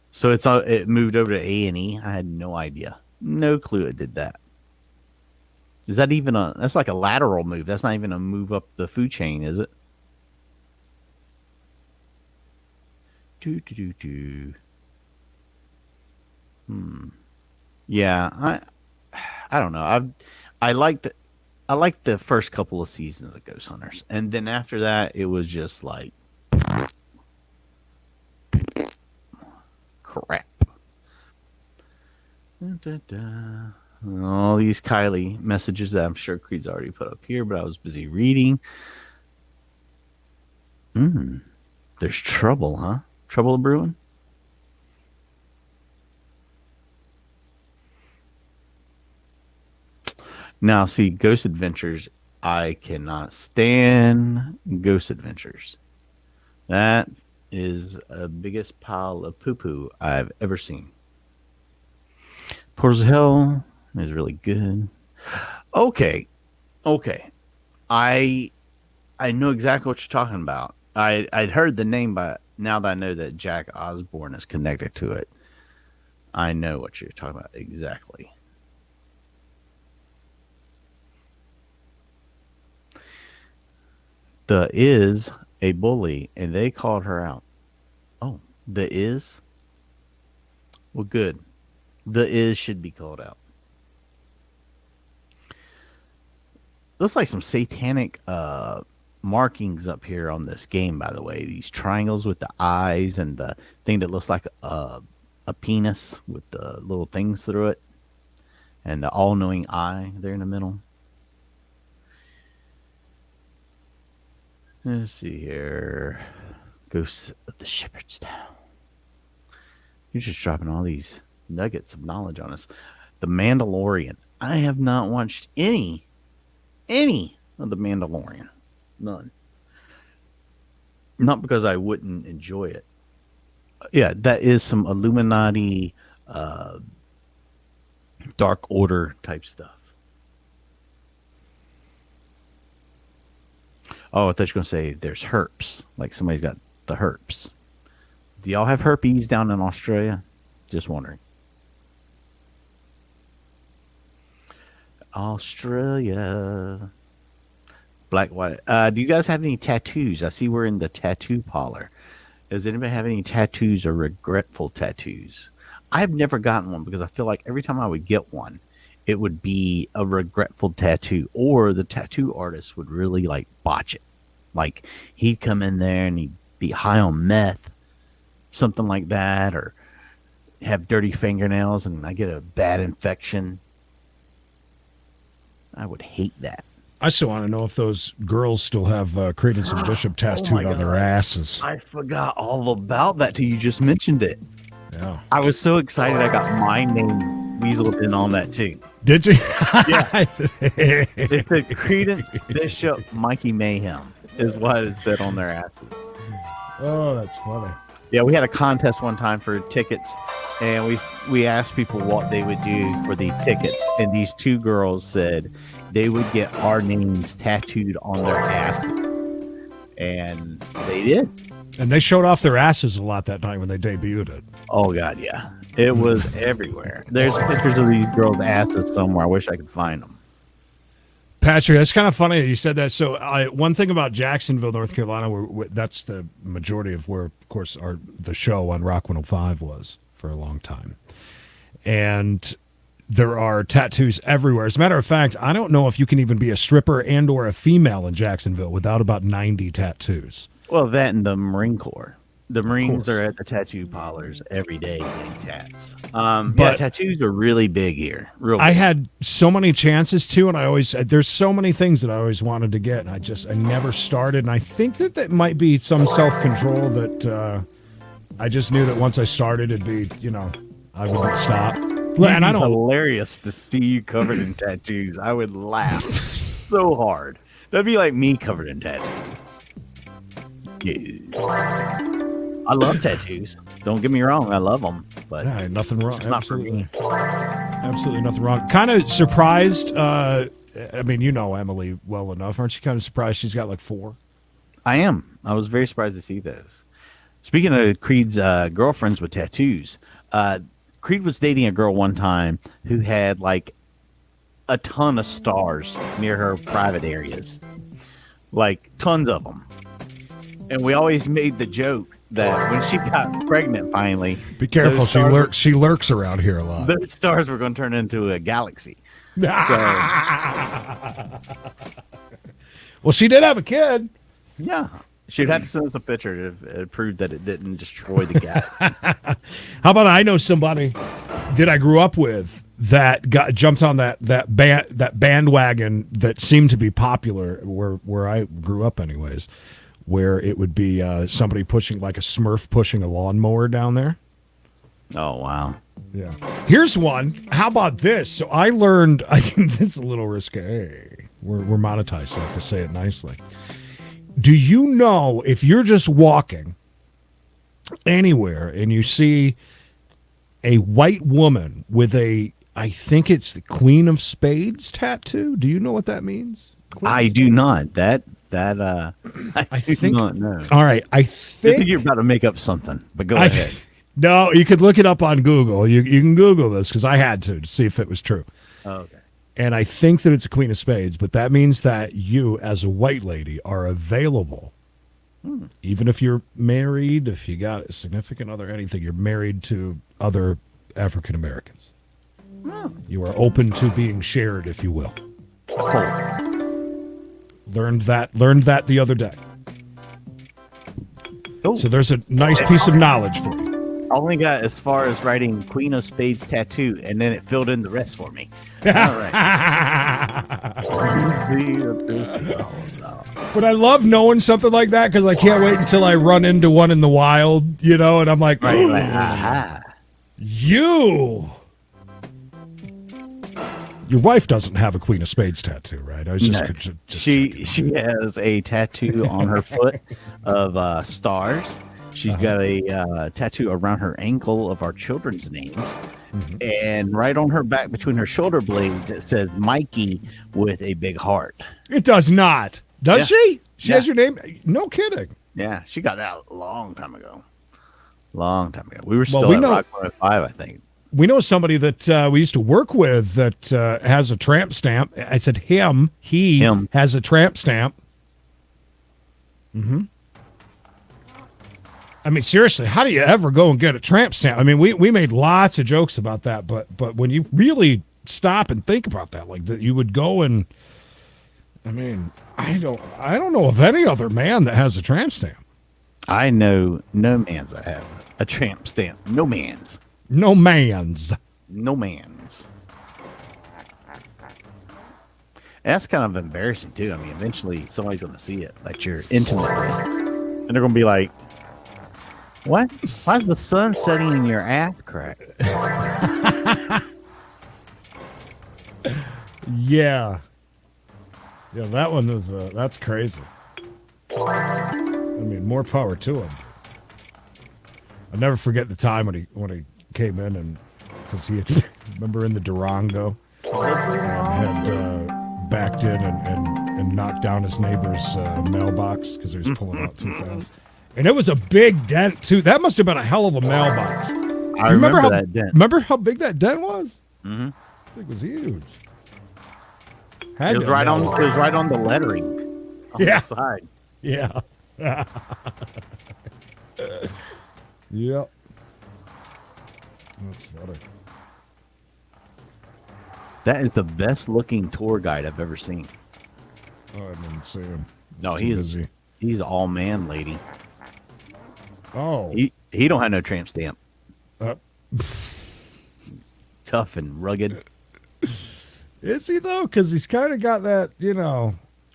So it moved over to A&E. I had no idea. No clue it did that. Is that even a? That's like a lateral move. That's not even a move up the food chain, is it? Do do do do. Yeah, I don't know. I liked I liked the first couple of seasons of Ghost Hunters, and then after that, it was just like crap. Da, da, da. All these Kylie messages that I'm sure Creed's already put up here, but I was busy reading. There's trouble, huh? Trouble brewing. Now, see, Ghost Adventures. I cannot stand Ghost Adventures. That is the biggest pile of poo poo I've ever seen. Portals of Hell is really good. Okay, okay. I I know exactly what you're talking about. I'd heard the name, but now that I know that Jack Osborne is connected to it, I know what you're talking about exactly. The is a bully, and they called her out. Oh, the is? Well, good. The is should be called out. Looks like some satanic markings up here on this game, by the way. These triangles with the eyes and the thing that looks like a penis with the little things through it, and the all knowing eye there in the middle. Let's see here. Ghosts of the Shepherd's Town. You're just dropping all these nuggets of knowledge on us. The Mandalorian. I have not watched any of the Mandalorian. None. Not because I wouldn't enjoy it. Yeah, that is some Illuminati, Dark Order type stuff. Oh, I thought you were going to say there's herpes. Like somebody's got the herpes. Do y'all have herpes down in Australia? Just wondering. Australia. Black, white. Do you guys have any tattoos? I see we're in the tattoo parlor. Does anybody have any tattoos or regretful tattoos? I've never gotten one because I feel like every time I would get one, it would be a regretful tattoo, or the tattoo artist would really like botch it. Like he'd come in there and he'd be high on meth, something like that, or have dirty fingernails and I get a bad infection. I would hate that. I still want to know if those girls still have Credence and Bishop tattooed on their asses. I forgot all about that till you just mentioned it. Yeah. I was so excited I got my name weaseled in on that too. Did you? Yeah. It said Credence Bishop Mikey Mayhem is what it said on their asses. Oh, that's funny. Yeah, we had a contest one time for tickets, and we asked people what they would do for these tickets, and these two girls said they would get our names tattooed on their ass, and they did. And they showed off their asses a lot that night when they debuted it. Oh God, yeah, it was everywhere. There's pictures of these girls' asses somewhere. I wish I could find them. Patrick, that's kind of funny that you said that. So, one thing about Jacksonville, North Carolina, that's the majority of where, of course, the show on Rock 105 was for a long time. And there are tattoos everywhere. As a matter of fact, I don't know if you can even be a stripper and or a female in Jacksonville without about 90 tattoos. Well, that and the Marine Corps. The Marines are at the tattoo parlors every day getting tats. But tattoos are really big here. Real big. I had so many chances to, and there's so many things that I always wanted to get, and I never started. And I think that might be some self-control that I just knew that once I started, it'd be, I wouldn't stop. And I don't hilarious to see you covered in tattoos. I would laugh so hard. That'd be like me covered in tattoos. Yeah. I love tattoos. Don't get me wrong, I love them, but nothing wrong. It's not for me. Absolutely nothing wrong. Kind of surprised. I mean, you know Emily well enough, aren't you? Kind of surprised she's got like 4. I am. I was very surprised to see those. Speaking of Creed's girlfriends with tattoos, Creed was dating a girl one time who had like a ton of stars near her private areas, like tons of them. And we always made the joke that when she got pregnant finally, Be careful. those She stars lurks. She lurks around here a lot. those stars were going to turn into a galaxy. Well, she did have a kid. Yeah. She'd have to send us a picture to prove that it didn't destroy the galaxy. How about I know somebody that I grew up with that jumped on that bandwagon that seemed to be popular where I grew up, anyways, where it would be somebody pushing like a Smurf pushing a lawnmower down there. Oh, wow. Yeah. Here's one. How about this? So I learned. I think this is a little risque. We're monetized, so I have to say it nicely. Do you know if you're just walking anywhere and you see a white woman with I think it's the Queen of Spades tattoo? Do you know what that means? I do not. I do not know. All right. I think you're about to make up something, but go ahead. No, you could look it up on Google. You can Google this because I had to see if it was true. Oh, okay. And I think that it's a Queen of Spades, but that means that you, as a white lady, are available. Even if you're married, if you got a significant other, anything, you're married to other African Americans. You are open to being shared, if you will. Learned that the other day. Oh. So there's a nice piece of knowledge for you. I only got as far as writing Queen of Spades tattoo, and then it filled in the rest for me. All right. But I love knowing something like that because I can't wait until I run into one in the wild, and I'm like, aha. You. Your wife doesn't have a Queen of Spades tattoo, right? I was just she has a tattoo on her foot of stars. She's got a tattoo around her ankle of our children's names. And right on her back between her shoulder blades, it says Mikey with a big heart. It does not. Does she? She has your name? No kidding. Yeah, she got that a long time ago. We were still at Rock 105, I think. We know somebody that we used to work with that has a tramp stamp. I said him. He has a tramp stamp. Mm-hmm. I mean, seriously, how do you ever go and get a tramp stamp? I mean, we made lots of jokes about that, but when you really stop and think about that, like that, you would go and, I mean, I don't know of any other man that has a tramp stamp. I know no mans that have a tramp stamp. No mans. No mans. No mans. That's kind of embarrassing too. I mean, eventually somebody's going to see it that you're intimate with, and they're going to be like, "What? Why is the sun setting in your ass crack?" Yeah, that one is that's crazy. I mean, more power to him. I'll never forget the time when he came in and because he had, remember in the Durango and had backed in and knocked down his neighbor's mailbox because he was pulling out too fast. And it was a big dent, too. That must have been a hell of a mailbox. I remember that dent. Remember how big that dent was? Mm-hmm. I think it was huge. It was right on the lettering on the side. Yeah. Yep. That's funny. That is the best looking tour guide I've ever seen. Oh, I didn't see him. No, he's all man, lady. Oh. He don't have no tramp stamp. Tough and rugged. Is he though? Because he's kind of got that,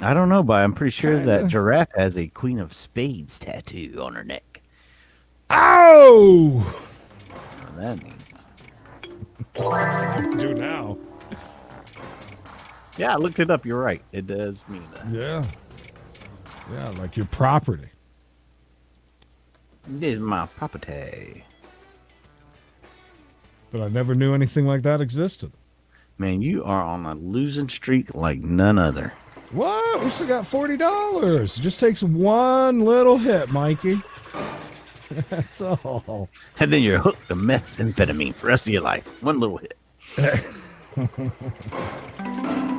I don't know, but I'm pretty sure that Giraffe has a Queen of Spades tattoo on her neck. Oh! What that means. I do now. Yeah, I looked it up. You're right. It does mean that. Yeah. Yeah, like your property. This is my property. But I never knew anything like that existed. Man, you are on a losing streak like none other. What? We still got $40. It just takes one little hit, Mikey. That's all. And then you're hooked to methamphetamine for the rest of your life. One little hit.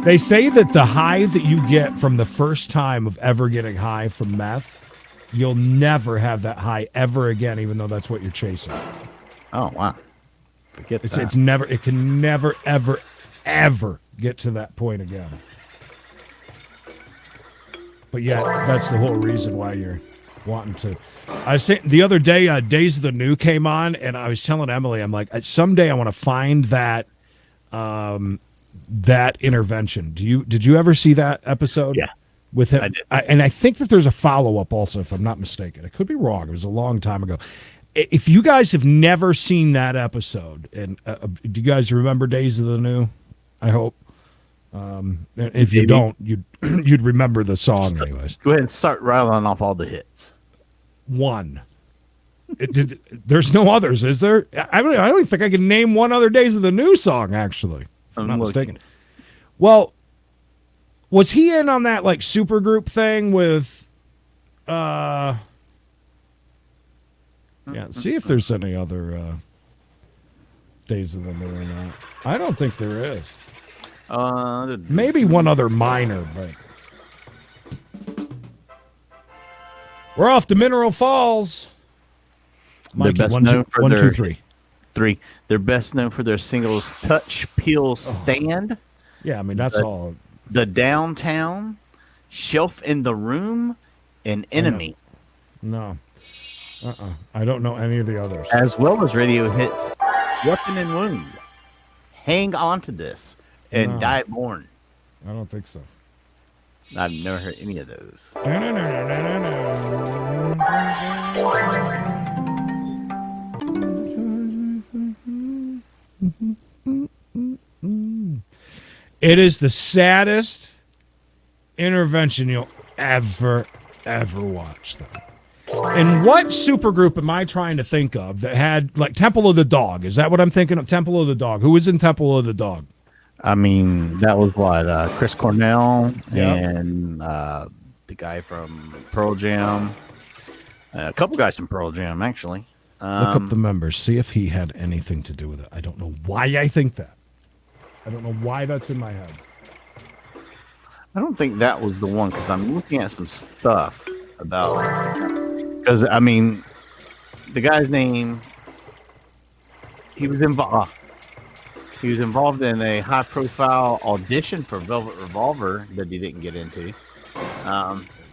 They say that the high that you get from the first time of ever getting high from meth, you'll never have that high ever again, even though that's what you're chasing. Oh, wow. Forget that. It's never, it can never, ever, ever get to that point again. But yeah, that's the whole reason why you're wanting to. I was saying the other day, Days of the New came on, and I was telling Emily, I'm like, someday I want to find that that intervention. Did you ever see that episode? Yeah, with him. I did. And I think that there's a follow-up also, if I'm not mistaken. I could be wrong. It was a long time ago. If you guys have never seen that episode, and do you guys remember Days of the New? I hope. If you don't, you'd remember the song anyways. Go ahead and start rattling off all the hits. One. There's no others, is there? I only think I can name one other Days of the New song, actually, if I'm not mistaken. Well, was he in on that like supergroup thing with yeah, see if there's any other Days of the New or not. I don't think there is. Maybe one other minor, but we're off to Mineral Falls. They're Mikey, best known for their 1, 2, 3. They're best known for their singles "Touch, Peel, Stand." Yeah, I mean that's all. The Downtown, Shelf in the Room, and Enemy. No. I don't know any of the others. As well as radio hits Weapon and Wound, Hang On to This, and Die Born. I don't think so. I've never heard any of those. It is the saddest intervention you'll ever watch, though. And what supergroup am I trying to think of that had, like, Temple of the Dog? Is that what I'm thinking of? Temple of the Dog. Who was in Temple of the Dog? I mean, that was what? Chris Cornell and the guy from Pearl Jam. A couple guys from Pearl Jam, actually. Look up the members. See if he had anything to do with it. I don't know why I think that. I don't know why that's in my head. I don't think that was the one, because I'm looking at some stuff about... Because, I mean, the guy's name... He was involved in a high-profile audition for Velvet Revolver that he didn't get into.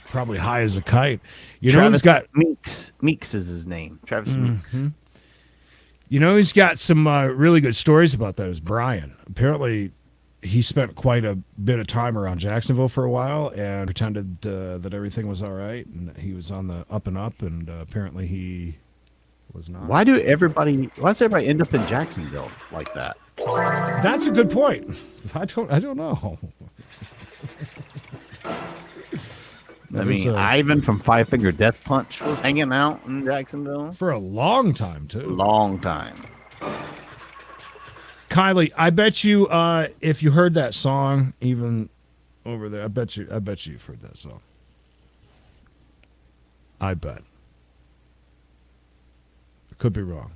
Probably high as a kite. You Travis know, he's got Meeks. Meeks is his name. Travis Meeks. You know, he's got some really good stories about that. Is Brian? Apparently, he spent quite a bit of time around Jacksonville for a while and pretended that everything was all right and he was on the up and up. And apparently, he was not. Why does everybody end up in Jacksonville like that? That's a good point. I don't know. I mean, Ivan from Five Finger Death Punch was hanging out in Jacksonville for a long time too. Long time. Kylie, I bet you if you heard that song even over there, I bet you've heard that song. I bet. I could be wrong.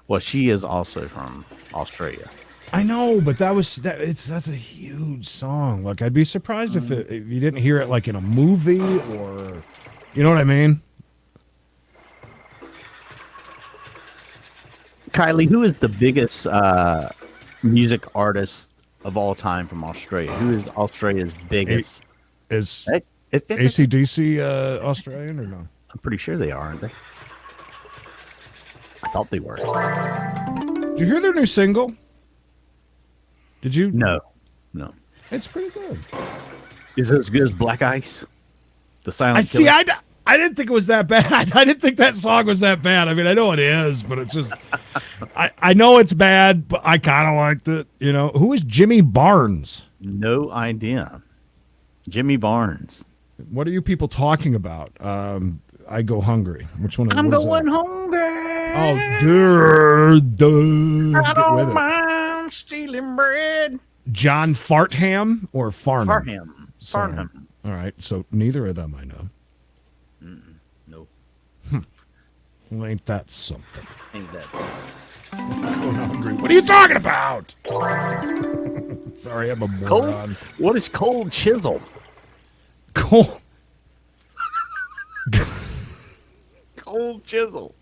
Well, she is also from Australia. I know, but that's a huge song. Like, I'd be surprised if you didn't hear it like in a movie or, you know what I mean? Kylie, who is the biggest music artist of all time from Australia? Who is Australia's biggest? Is AC/DC Australian or no? I'm pretty sure they are, aren't they? I thought they were. Did you hear their new single? Did you? No. It's pretty good. Is it as good as Black Ice? The Silent Killer? I didn't think it was that bad. I didn't think that song was that bad. I mean, I know it is, but it's just... I know it's bad, but I kind of liked it. You know, who is Jimmy Barnes? No idea. Jimmy Barnes. What are you people talking about? I Go Hungry. Which one? I'm going hungry. Oh, dude. I don't mind stealing bread. John Fartham or Farnham? Farnham. All right, so neither of them I know. No. Well, ain't that something? Ain't that something? I'm going hungry. What are you talking about? Sorry, I'm a Cold? moron. What is cold chisel? Cold. Cold chisel.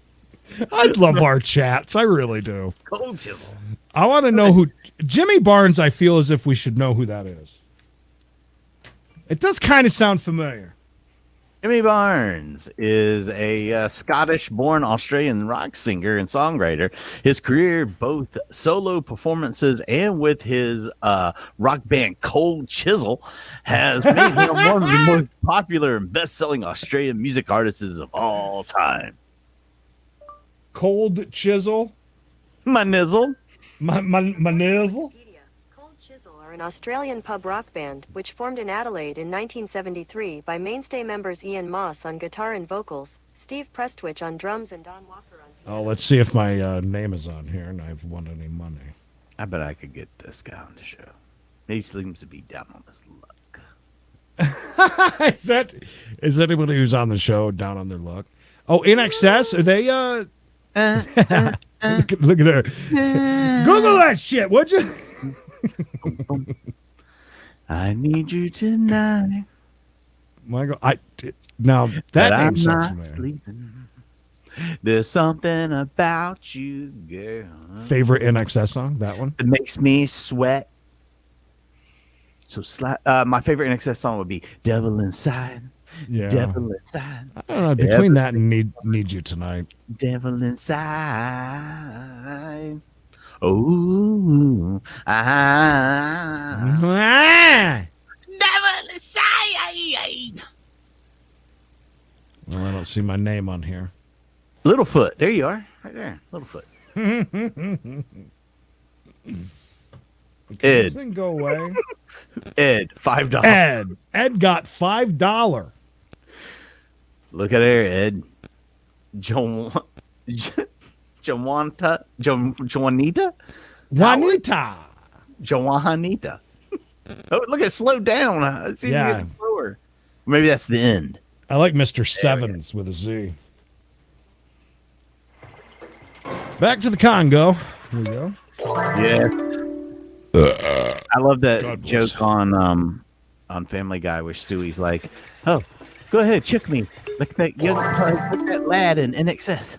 I love our chats. I really do. Cold chisel. I want to know who Jimmy Barnes. I feel as if we should know who that is. It does kind of sound familiar. Jimmy Barnes is a Scottish-born Australian rock singer and songwriter. His career, both solo performances and with his rock band Cold Chisel, has made him one of the most popular and best-selling Australian music artists of all time. Cold Chisel. My nizzle. My nizzle. Cold Chisel are an Australian pub rock band, which formed in Adelaide in 1973 by mainstay members Ian Moss on guitar and vocals, Steve Prestwich on drums, and Don Walker on piano. Oh, let's see if my name is on here and I've won any money. I bet I could get this guy on the show. He seems to be down on his luck. Is anybody who's on the show down on their luck? Oh, In Excess? Are they look at her. Google that shit, would you? I need you tonight. Michael, now that I'm name sounds not familiar. sleeping. There's something about you, girl, Favorite In Excess song? That one? that makes me sweat. So my favorite NXS song would be "Devil Inside." Yeah. Devil inside. I don't know. Between that and Need You Tonight. Devil inside. Oh, devil inside. Well, I don't see my name on here. Littlefoot. There you are. Right there. Littlefoot. Can Ed. this thing go away? Ed, $5. Ed got $5. Look at her, Ed. Juanita? Juanita. Juanita. Oh, look at slow down. It's even getting slower. Maybe that's the end. I like Mr. Sevens with a Z. Back to the Congo. Here we go. Yeah. I love that God bless. joke on Family Guy where Stewie's like, "Oh, go ahead, check me like that young, like that lad in NXS."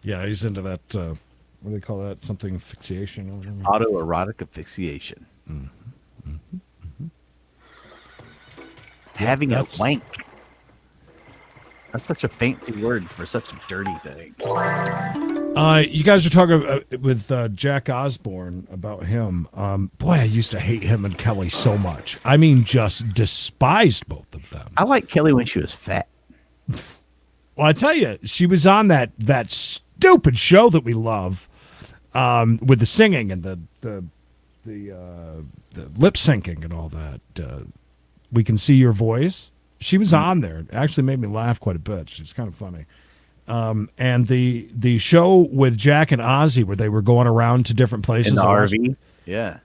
Yeah, he's into that. What do they call that? Something asphyxiation. Or whatever. Autoerotic asphyxiation. Having a wank. That's such a fancy word for such a dirty thing. You guys are talking with Jack Osborne about him. Boy, I used to hate him and Kelly so much. I mean, just despised both of them. I like Kelly when she was fat. Well, I tell you, she was on that stupid show that we love, with the singing and the lip syncing and all that. We Can See Your Voice. She was on there. It actually made me laugh quite a bit. She's kind of funny. And the show with Jack and Ozzy where they were going around to different places. In the RV? Yeah.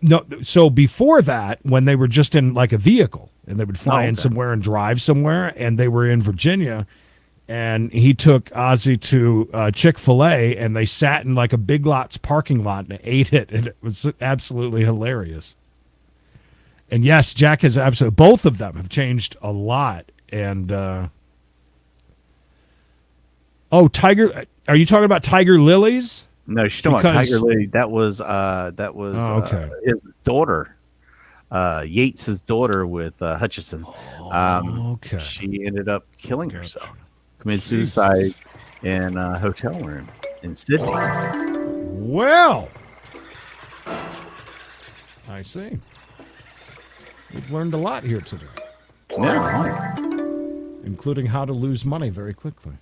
No, so before that, when they were just in like a vehicle and they would fly in somewhere and drive somewhere, and they were in Virginia, and he took Ozzy to Chick-fil-A, and they sat in like a Big Lots parking lot and ate it, and it was absolutely hilarious. And yes, Jack has absolutely, both of them have changed a lot. And Tiger, are you talking about Tiger Lilies? No, she's talking about Tiger Lily. That was his daughter, Yates's daughter with Hutchison. Okay. She ended up killing herself, committed suicide in a hotel room in Sydney. Well, I see. We've learned a lot here today. Yeah. Including how to lose money very quickly.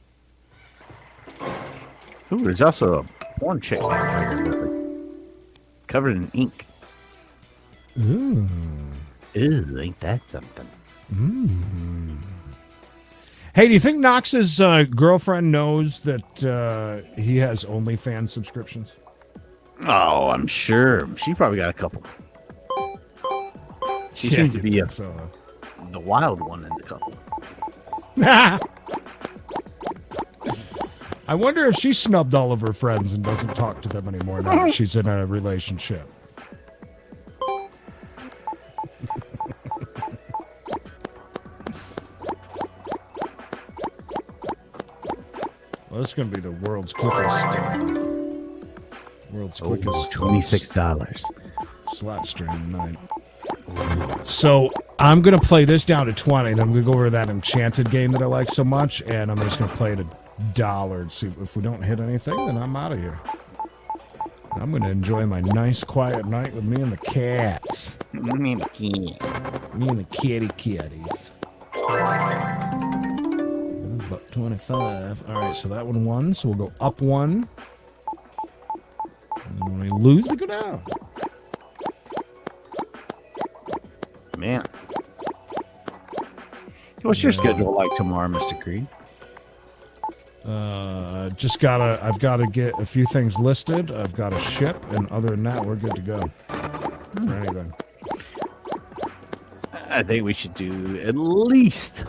Ooh, there's also a porn chick down here covered in ink. Ooh. Ooh, ain't that something? Hey, do you think Knox's girlfriend knows that he has OnlyFans subscriptions? Oh, I'm sure. She probably got a couple. She seems to be the wild one in the couple. I wonder if she snubbed all of her friends and doesn't talk to them anymore now that she's in a relationship. Well, this is going to be the world's quickest. $26. Slot stream tonight. So I'm going to play this down to 20. Then we're going to go over that enchanted game that I like so much. And I'm just going to play it $1 and see if we don't hit anything, then I'm out of here. I'm going to enjoy my nice quiet night with me and the cats. Me and the kid. Me and the kitties. About 25. All right, so that one won. So we'll go up 1. And then when we lose, we go down. Man. What's your schedule like tomorrow, Mr. Creed? I've gotta get a few things listed. I've got to ship, and other than that, we're good to go for anything. I think we should do at least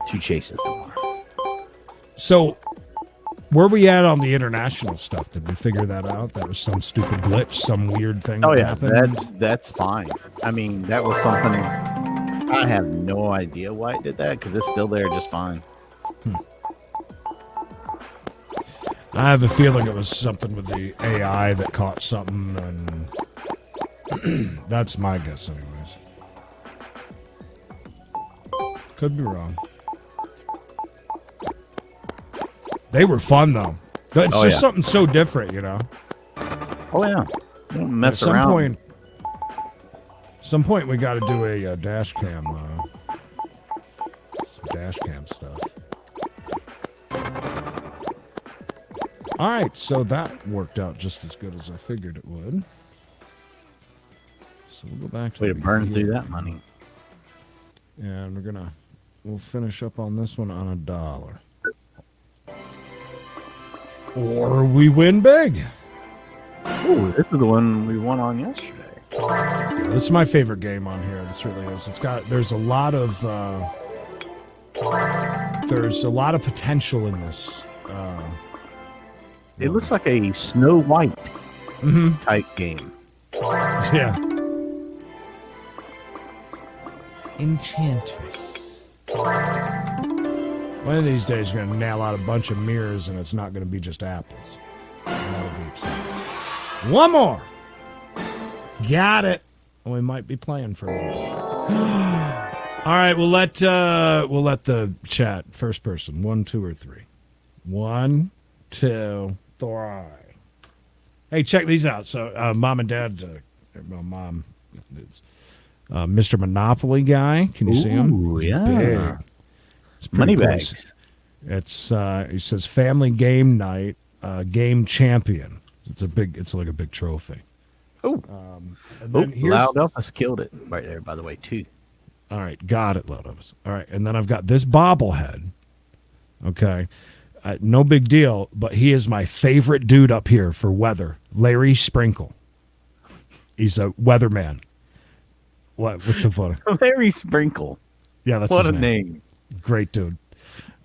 2 chases tomorrow. So, where we at on the international stuff? Did we figure that out? That was some stupid glitch, some weird thing that happened? That's fine. I mean, that was something, I have no idea why it did that, because it's still there just fine. I have a feeling it was something with the AI that caught something, and that's my guess anyways. Could be wrong. They were fun, though. It's just something so different, you know? Oh, yeah. Don't mess around. Some point we got to do a dash cam, some dash cam stuff. All right, so that worked out just as good as I figured it would. So we'll go back to way to burn through that money. And we'll finish up on this one on $1. Or we win big. Ooh, this is the one we won on yesterday. Yeah, this is my favorite game on here. This really is. There's a lot of potential in this. It looks like a Snow White type game. Yeah. Enchantress. One of these days, we're going to nail out a bunch of mirrors, and it's not going to be just apples. That'll be exciting. One more. Got it. We might be playing for a while. All right, we'll let the chat first person 1, 2, or 3. 1, 2, 3. Hey, check these out. So, mom and dad, mom, Mr. Monopoly guy. Can you see him? He's big. Moneybags. It's he says family game night, game champion. It's like a big trophy. Oh, Loud Elvis killed it right there, by the way, too. All right, got it, Loud Elvis. All right, and then I've got this bobblehead. Okay, no big deal, but he is my favorite dude up here for weather. Larry Sprinkle. He's a weatherman. What's so funny? Larry Sprinkle. Yeah, that's what his a name. Great dude.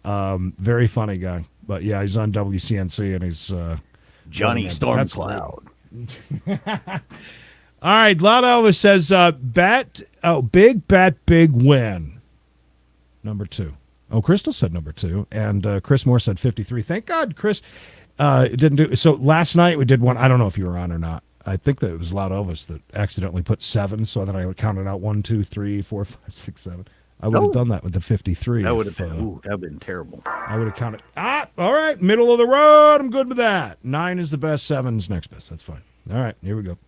Very funny guy. But yeah, he's on WCNC and he's Johnny Stormcloud. All right, Loud Elvis says big bet, big win. Number 2. Oh, Crystal said number 2, and Chris Moore said 53. Thank God, Chris didn't do. So last night we did one. I don't know if you were on or not. I think that it was Loud Elvis that accidentally put 7. So then I counted out 1, 2, 3, 4, 5, 6, 7. I would have done that with the 53. That would have been terrible. I would have counted. All right, middle of the road. I'm good with that. 9 is the best. 7's next best. That's fine. All right, here we go.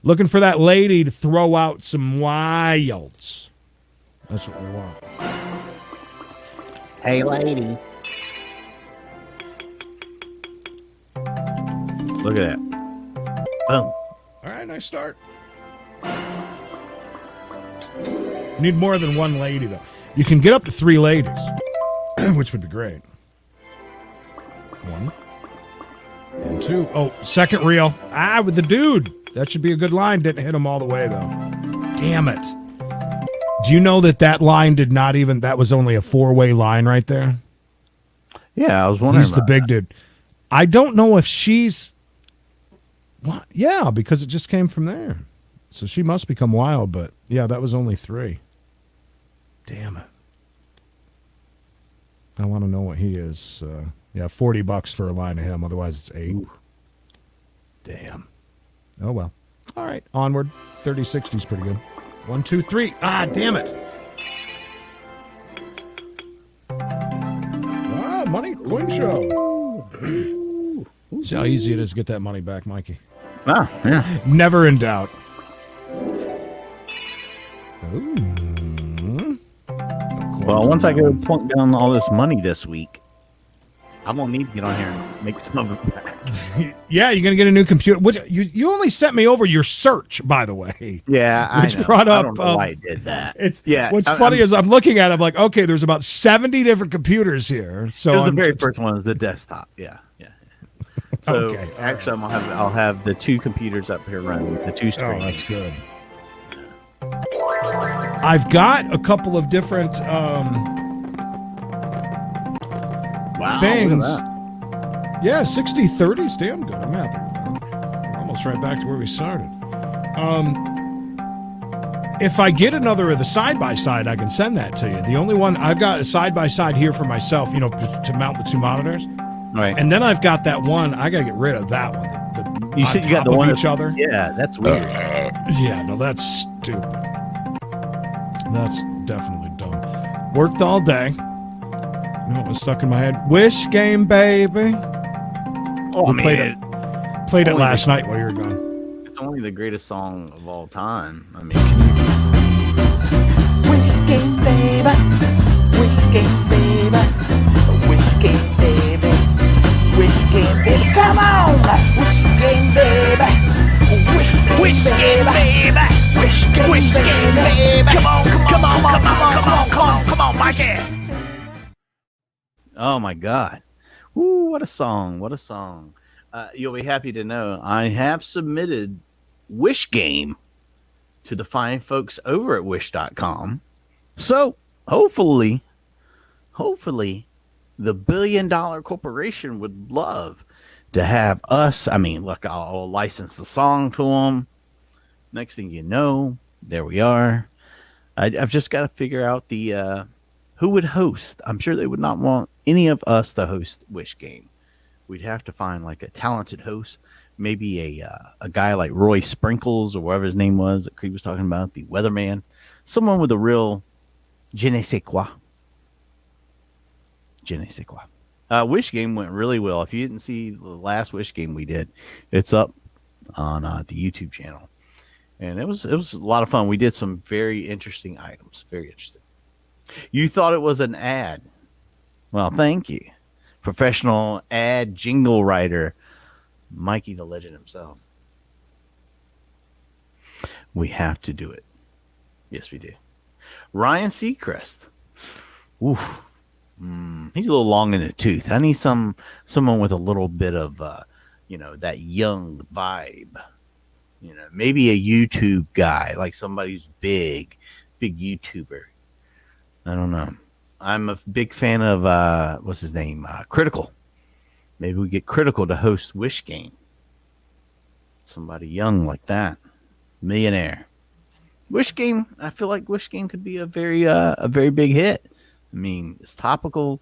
Looking for that lady to throw out some wilds. That's what we want. Hey, lady. Look at that. Boom. All right, nice start. Need more than one lady, though. You can get up to 3 ladies, which would be great. 1 and 2. Oh, second reel. With the dude. That should be a good line. Didn't hit him all the way, though. Damn it. Do you know that line did not even, that was only a 4-way line right there? Yeah, I was wondering. He's the big dude. I don't know if she's. What? Yeah, because it just came from there. So she must become wild, but yeah, that was only 3. Damn it. I want to know what he is. Yeah, $40 for a line of him. Otherwise, it's 8. Ooh. Damn. Oh, well. All right, onward. 30-60 is pretty good. 1, 2, 3. Ah, damn it. Ah, money coin show. See how easy it is to get that money back, Mikey. Wow, yeah. Never in doubt. Ooh. Well, once I go plunk down all this money this week, I'm going to need to get on here and make some of it back. Yeah, you're going to get a new computer. You only sent me over your search, by the way. Yeah, Which I know. brought up, I don't know why I did that. What's funny is I'm looking at it, I'm like, okay, there's about 70 different computers here. So it was the very first one was the desktop. Yeah. So Okay, actually, I'll have the 2 computers up here running, the 2 screens. Oh, that's good. I've got a couple of different Wow, things. look at that. Yeah, 60-30 is damn good. I'm happy with that. We're almost right back to where we started. If I get another of the side-by-side, I can send that to you. The only one, I've got a side-by-side here for myself, to mount the 2 monitors. Right. And then I've got that one. I got to get rid of that one. You said you got the one each other. Yeah, that's weird. Yeah, no, that's stupid. That's definitely dumb. Worked all day. No, it was stuck in my head. Wish game, baby. Oh, We played it last night while you were gone. It's only the greatest song of all time. I mean, Wish game, baby. Wish game, baby. Wish game, baby. Wish game, baby. Come on. Wish game, baby. Wish game, baby. Wish game, baby. Come on, Mikey. oh my God. Woo, what a song. What a song. You'll be happy to know I have submitted Wish Game to the fine folks over at wish.com. So hopefully, the $1 billion corporation would love to have us. I mean, look, I'll license the song to them. Next thing you know, there we are. I've just got to figure out the who would host. I'm sure they would not want any of us to host Wish Game. We'd have to find like a talented host, maybe a guy like Roy Sprinkles or whatever his name was that Creed was talking about, the weatherman, someone with a real je ne sais quoi. Je ne sais quoi. Wish Game went really well. If you didn't see the last Wish Game we did, it's up on the YouTube channel. And it was a lot of fun. We did some very interesting items. Very interesting. You thought it was an ad. Well, thank you. Professional ad jingle writer, Mikey the Legend himself. We have to do it. Yes, we do. Ryan Seacrest. Oof. He's a little long in the tooth. I need someone with a little bit of that young vibe. Maybe a YouTube guy, like somebody who's big YouTuber. I don't know. I'm a big fan of what's his name? Critical. Maybe we get Critical to host Wish Game. Somebody young like that. Millionaire. Wish Game, I feel like Wish Game could be a very big hit. I mean, it's topical.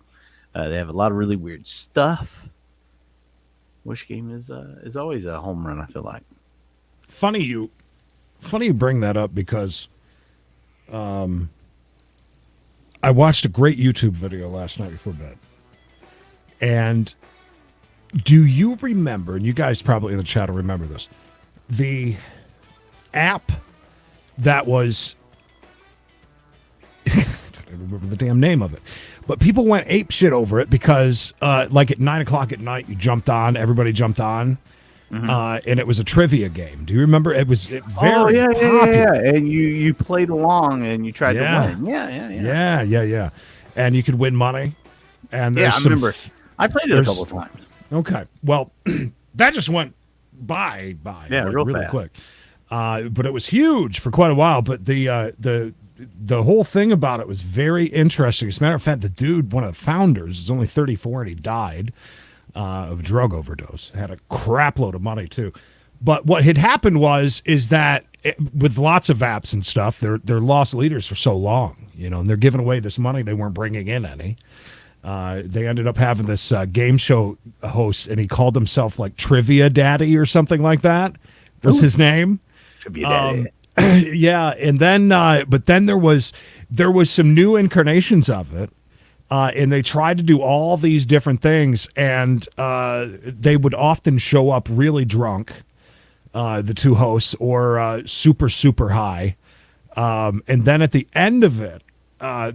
They have a lot of really weird stuff. Wish Game is always a home run, I feel like. Funny you bring that up because I watched a great YouTube video last night before bed. And do you remember, and you guys probably in the chat will remember this, the app that was I don't remember the damn name of it, but people went ape shit over it because like at 9:00 at night you jumped on, everybody jumped on. And it was a trivia game. Do you remember? It was very popular. Yeah. And you played along and you tried to win. Yeah. And you could win money. And I remember. I played it a couple of times. Okay. Well, that just went by. Yeah, really fast. quick. But it was huge for quite a while. But the whole thing about it was very interesting. As a matter of fact, the dude, one of the founders, is only 34 and he died. of drug overdose. Had a crap load of money too. But what had happened is that with lots of apps and stuff, they're lost leaders for so long, and they're giving away this money they weren't bringing in any. They ended up having this game show host, and he called himself like Trivia Daddy or something like that was his name. Trivia Daddy. Yeah, and then but then there was some new incarnations of it, and they tried to do all these different things, and they would often show up really drunk, the two hosts, or super high, and then at the end of it,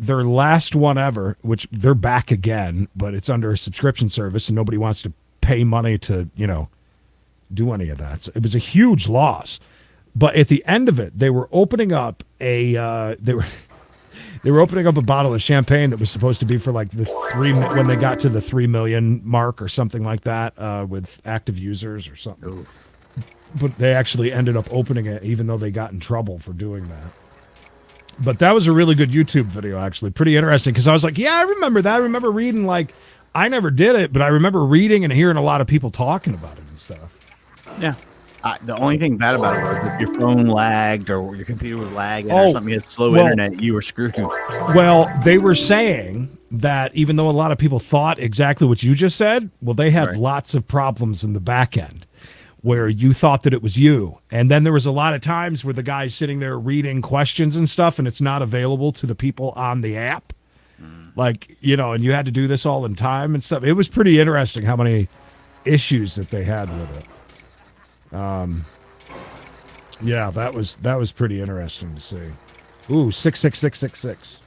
their last one ever, which they're back again, but it's under a subscription service, and nobody wants to pay money to do any of that. So it was a huge loss. But at the end of it, they were opening up they were opening up a bottle of champagne that was supposed to be for like when they got to the 3 million mark or something like that, with active users or something. Ooh. But they actually ended up opening it, even though they got in trouble for doing that. But that was a really good YouTube video, actually. Pretty interesting, because I was like, yeah, I remember that. I remember reading, like, I never did it, but I remember reading and hearing a lot of people talking about it and stuff. Yeah. The only thing bad about it was if your phone lagged or your computer was lagging or something, you had slow internet, you were screwed. Well, they were saying that even though a lot of people thought exactly what you just said, well, they had lots of problems in the back end where you thought that it was you. And then there was a lot of times where the guy's sitting there reading questions and stuff, and it's not available to the people on the app. Like, and you had to do this all in time and stuff. It was pretty interesting how many issues that they had with it. Yeah, that was pretty interesting to see. Ooh, 66666.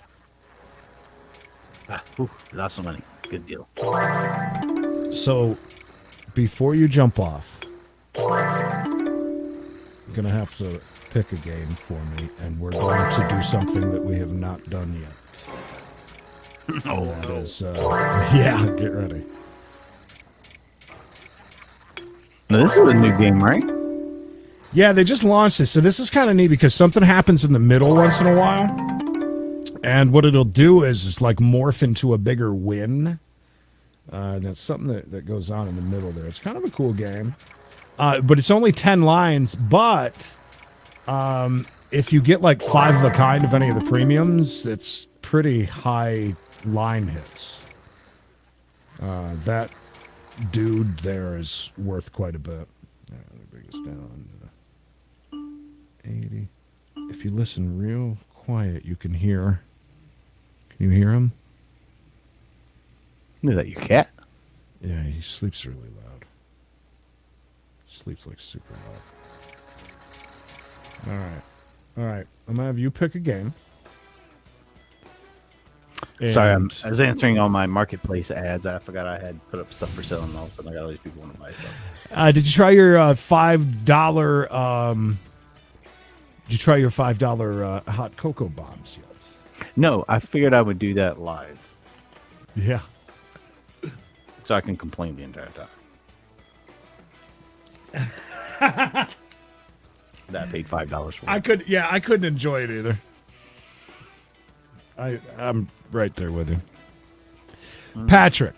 Lots of money. Good deal. So, before you jump off, you're gonna have to pick a game for me, and we're going to do something that we have not done yet. And that is, yeah, get ready. Now, this is a new game, right? Yeah, they just launched this. So this is kind of neat because something happens in the middle once in a while. And what it'll do is like morph into a bigger win. And it's something that goes on in the middle there. It's kind of a cool game. But it's only 10 lines. But if you get like 5 of a kind of any of the premiums, it's pretty high line hits. That dude there is worth quite a bit. Let me bring this down to 80. If you listen real quiet, you can hear. Can you hear him? Is that your cat? Yeah, he sleeps really loud. Sleeps like super loud. All right. I'm gonna have you pick a game. Sorry, And- I was answering all my marketplace ads. I forgot I had put up stuff for sale, and all of a sudden I got all these people want to buy stuff. Did you try your $5? Did you try your $5 hot cocoa bombs yet? No, I figured I would do that live, Yeah. so I can complain the entire time. That I paid $5 for. I couldn't enjoy it either. I'm right there with you. Patrick.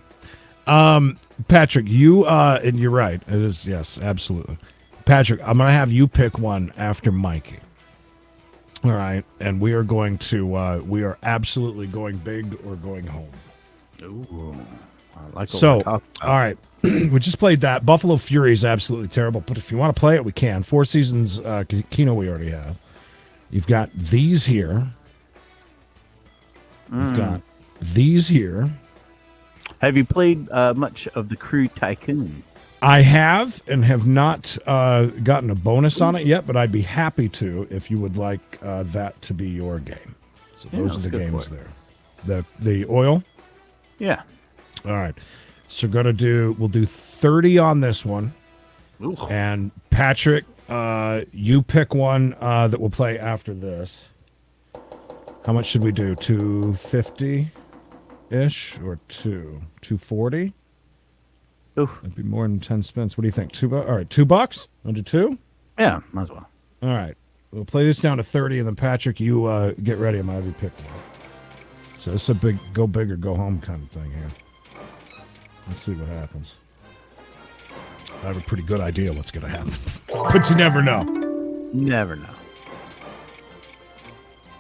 Patrick, you and you're right. It is, yes, absolutely. Patrick, I'm gonna have you pick one after Mikey. All right. And we are going to we are absolutely going big or going home. Ooh, I like what So, we're talking about. all right. We just played that. Buffalo Fury is absolutely terrible, but if you want to play it, we can. 4 Seasons Kino we already have. You've got these here. You've got these here. Have you played much of the Crew Tycoon? I have and have not gotten a bonus on it yet, but I'd be happy to if you would like that to be your game. So Yeah, those are that's the good games for it. there. The oil. Yeah. All right. So we'll do 30 on this one. Ooh. And Patrick, you pick one that we'll play after this. How much should we do? 250-ish or 240? Oof. That'd be more than 10 spins. What do you think? $2? All right, $2? Want to do 2? Yeah, might as well. All right. We'll play this down to 30, and then Patrick, you get ready. I'm going to have you pick one. So it's a big go big or go home kind of thing here. Let's see what happens. I have a pretty good idea what's going to happen. But you never know. Never know.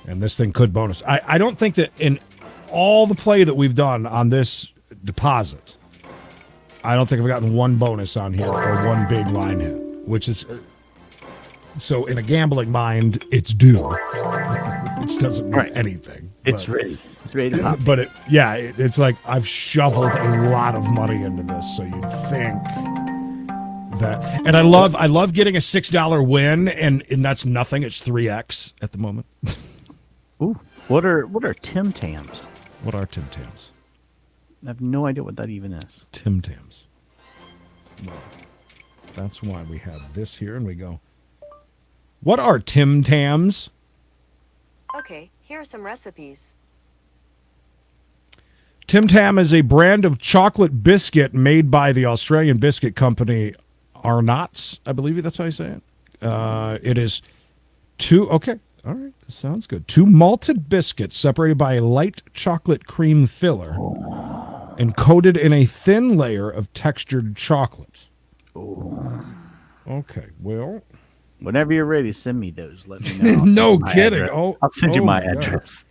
And this thing could bonus. I don't think that in all the play that we've done on this deposit, I don't think I've gotten one bonus on here or one big line hit, which is... So in a gambling mind, it's due. Which doesn't mean anything. It's ready. It's ready to pop. But it's like I've shoveled a lot of money into this, so you'd think that. And I love getting a $6 win, and that's nothing. It's 3x at the moment. Ooh, what are Tim Tams? What are Tim Tams? I have no idea what that even is. Tim Tams. Well, that's why we have this here, and we go. What are Tim Tams? Okay, here are some recipes. Tim Tam is a brand of chocolate biscuit made by the Australian biscuit company Arnott's. I believe that's how you say it. It is okay. All right, that sounds good. 2 malted biscuits separated by a light chocolate cream filler and coated in a thin layer of textured chocolate. Okay, well... Whenever you're ready, send me those. Let me know. No kidding. I'll send you my address.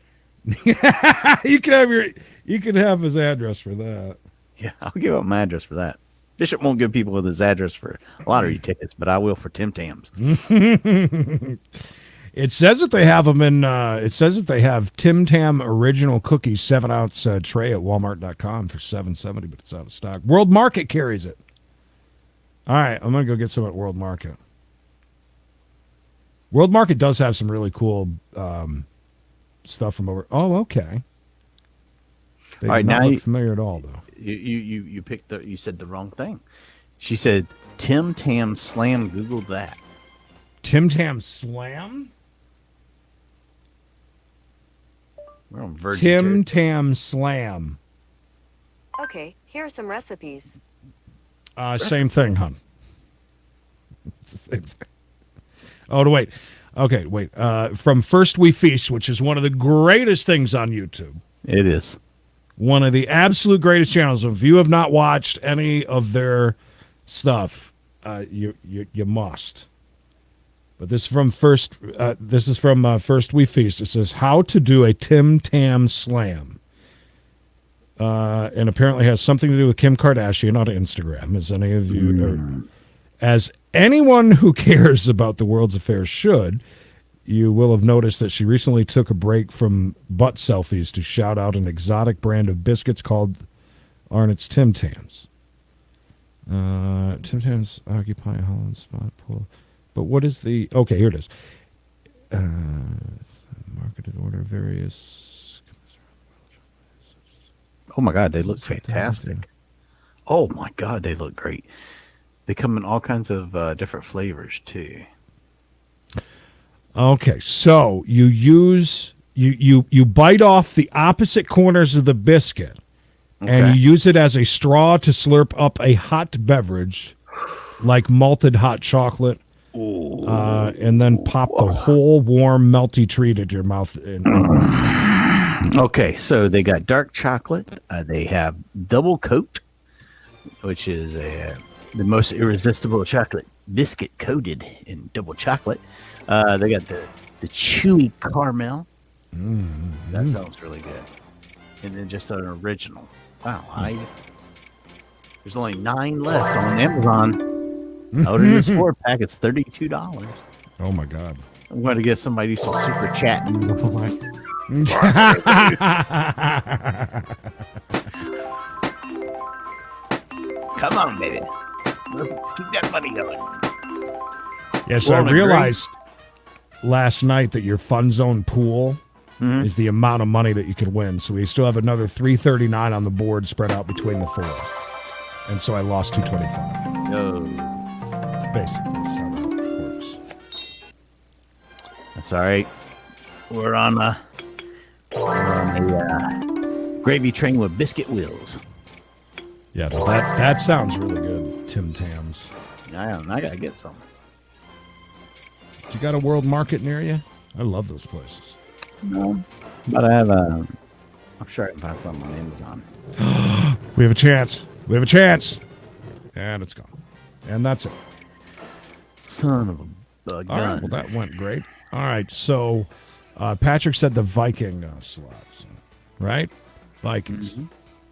You can have his address for that. Yeah, I'll give up my address for that. Bishop won't give people his address for lottery tickets, but I will for Tim Tams. It says that they have them in. It says that they have Tim Tam original cookies 7-ounce tray at Walmart.com for $7.70, but it's out of stock. World Market carries it. All right, I'm gonna go get some at World Market. World Market does have some really cool stuff from over. Oh, okay. They all right, not now look familiar at all, though. You picked you said the wrong thing. She said Tim Tam Slam. Googled that. Tim Tam Slam. We're on Virgin Tim territory. Tam Slam. Okay, here are some recipes. Same thing, hon. It's the same thing. Oh, wait. Okay, wait. From First We Feast, which is one of the greatest things on YouTube. It is. One of the absolute greatest channels. If you have not watched any of their stuff, you must. But this is from First. This is from First We Feast. It says how to do a Tim Tam Slam, and apparently has something to do with Kim Kardashian on Instagram. As any of you, as anyone who cares about the world's affairs should, you will have noticed that she recently took a break from butt selfies to shout out an exotic brand of biscuits called Arnott's Tim Tams. Tim Tams occupy a Holland spot pool. But what is the... Okay, here it is. Marketed order various... Oh, my God, they look fantastic. Oh, my God, they look great. They come in all kinds of different flavors, too. Okay, so you use... You bite off the opposite corners of the biscuit, and you use it as a straw to slurp up a hot beverage, like malted hot chocolate, and then pop the whole warm, melty treat into your mouth. Okay, so they got dark chocolate. They have double coat, which is the most irresistible chocolate biscuit coated in double chocolate. They got the chewy caramel. That sounds really good. And then just an original. Wow, there's only 9 left on Amazon. I ordered this 4-pack. It's $32. Oh my God! I'm going to get somebody some super chatting. Come on, baby. Keep that money going. Yes, I realized last night that your Fun Zone pool is the amount of money that you can win. So we still have another $339 on the board spread out between the 4. And so I lost $225. No. Basically, that's how that works. That's all right. We're on a gravy train with biscuit wheels. Yeah, no, that sounds really good, Tim Tams. I gotta get some. You got a World Market near you? I love those places. No, but I have I'm sure I can find something on Amazon. We have a chance. We have a chance. And it's gone. And that's it. Son of a gun. All right, well, that went great. All right, so Patrick said the Viking slots, right? Vikings.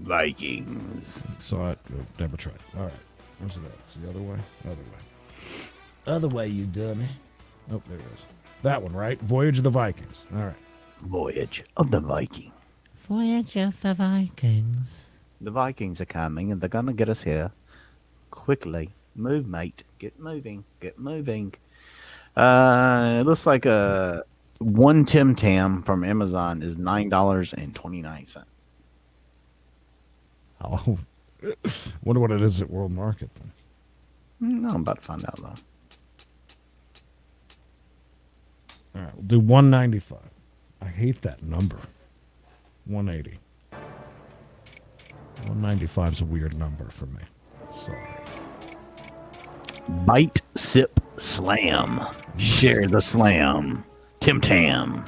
Vikings. Saw it, never tried. All right, where's it at? It's the other way? Other way. Other way, you dummy. Oh, there it is. That one, right? Voyage of the Vikings. All right. Voyage of the Viking. Voyage of the Vikings. The Vikings are coming, and they're going to get us here quickly. Move, mate. Get moving. Get moving. It looks like one Tim Tam from Amazon is $9.29. Oh, wonder what it is at World Market then. No, I'm about to find out, though. All right, we'll do 195. I hate that number. 180. 195 is a weird number for me. Sorry. Bite, sip, slam. Share the slam. Tim Tam.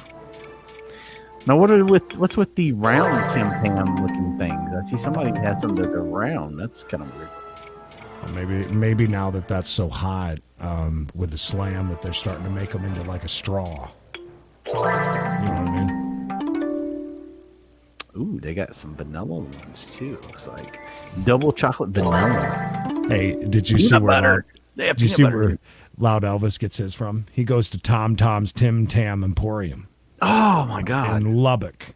Now, what's with the round Tim Tam looking things? I see somebody has them that are round. That's kind of weird. Well, maybe now that that's so hot with the slam that they're starting to make them into like a straw. You know what I mean? Ooh, they got some vanilla ones too. Looks like double chocolate vanilla. Hey, did you see Peanut where butter. They have peanut butter. where Loud Elvis gets his from? He goes to Tom Tom's Tim Tam Emporium Oh my God! in Lubbock.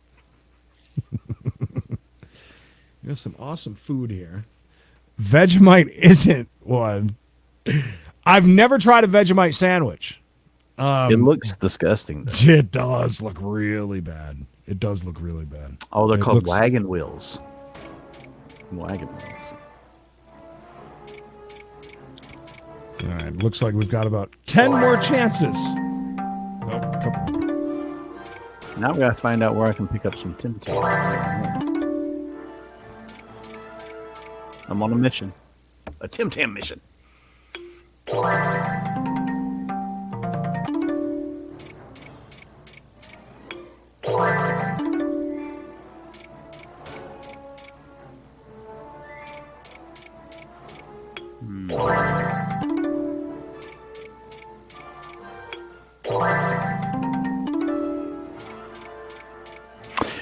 There's some awesome food here. Vegemite isn't one. I've never tried a Vegemite sandwich. It looks disgusting, though. It does look really bad. It does look really bad. Oh, they're It called looks- wagon wheels. Wagon wheels. All right, looks like we've got about 10 more chances. Oh, couple more. Now we gotta find out where I can pick up some Tim Tam. I'm on a mission. A Tim Tam mission.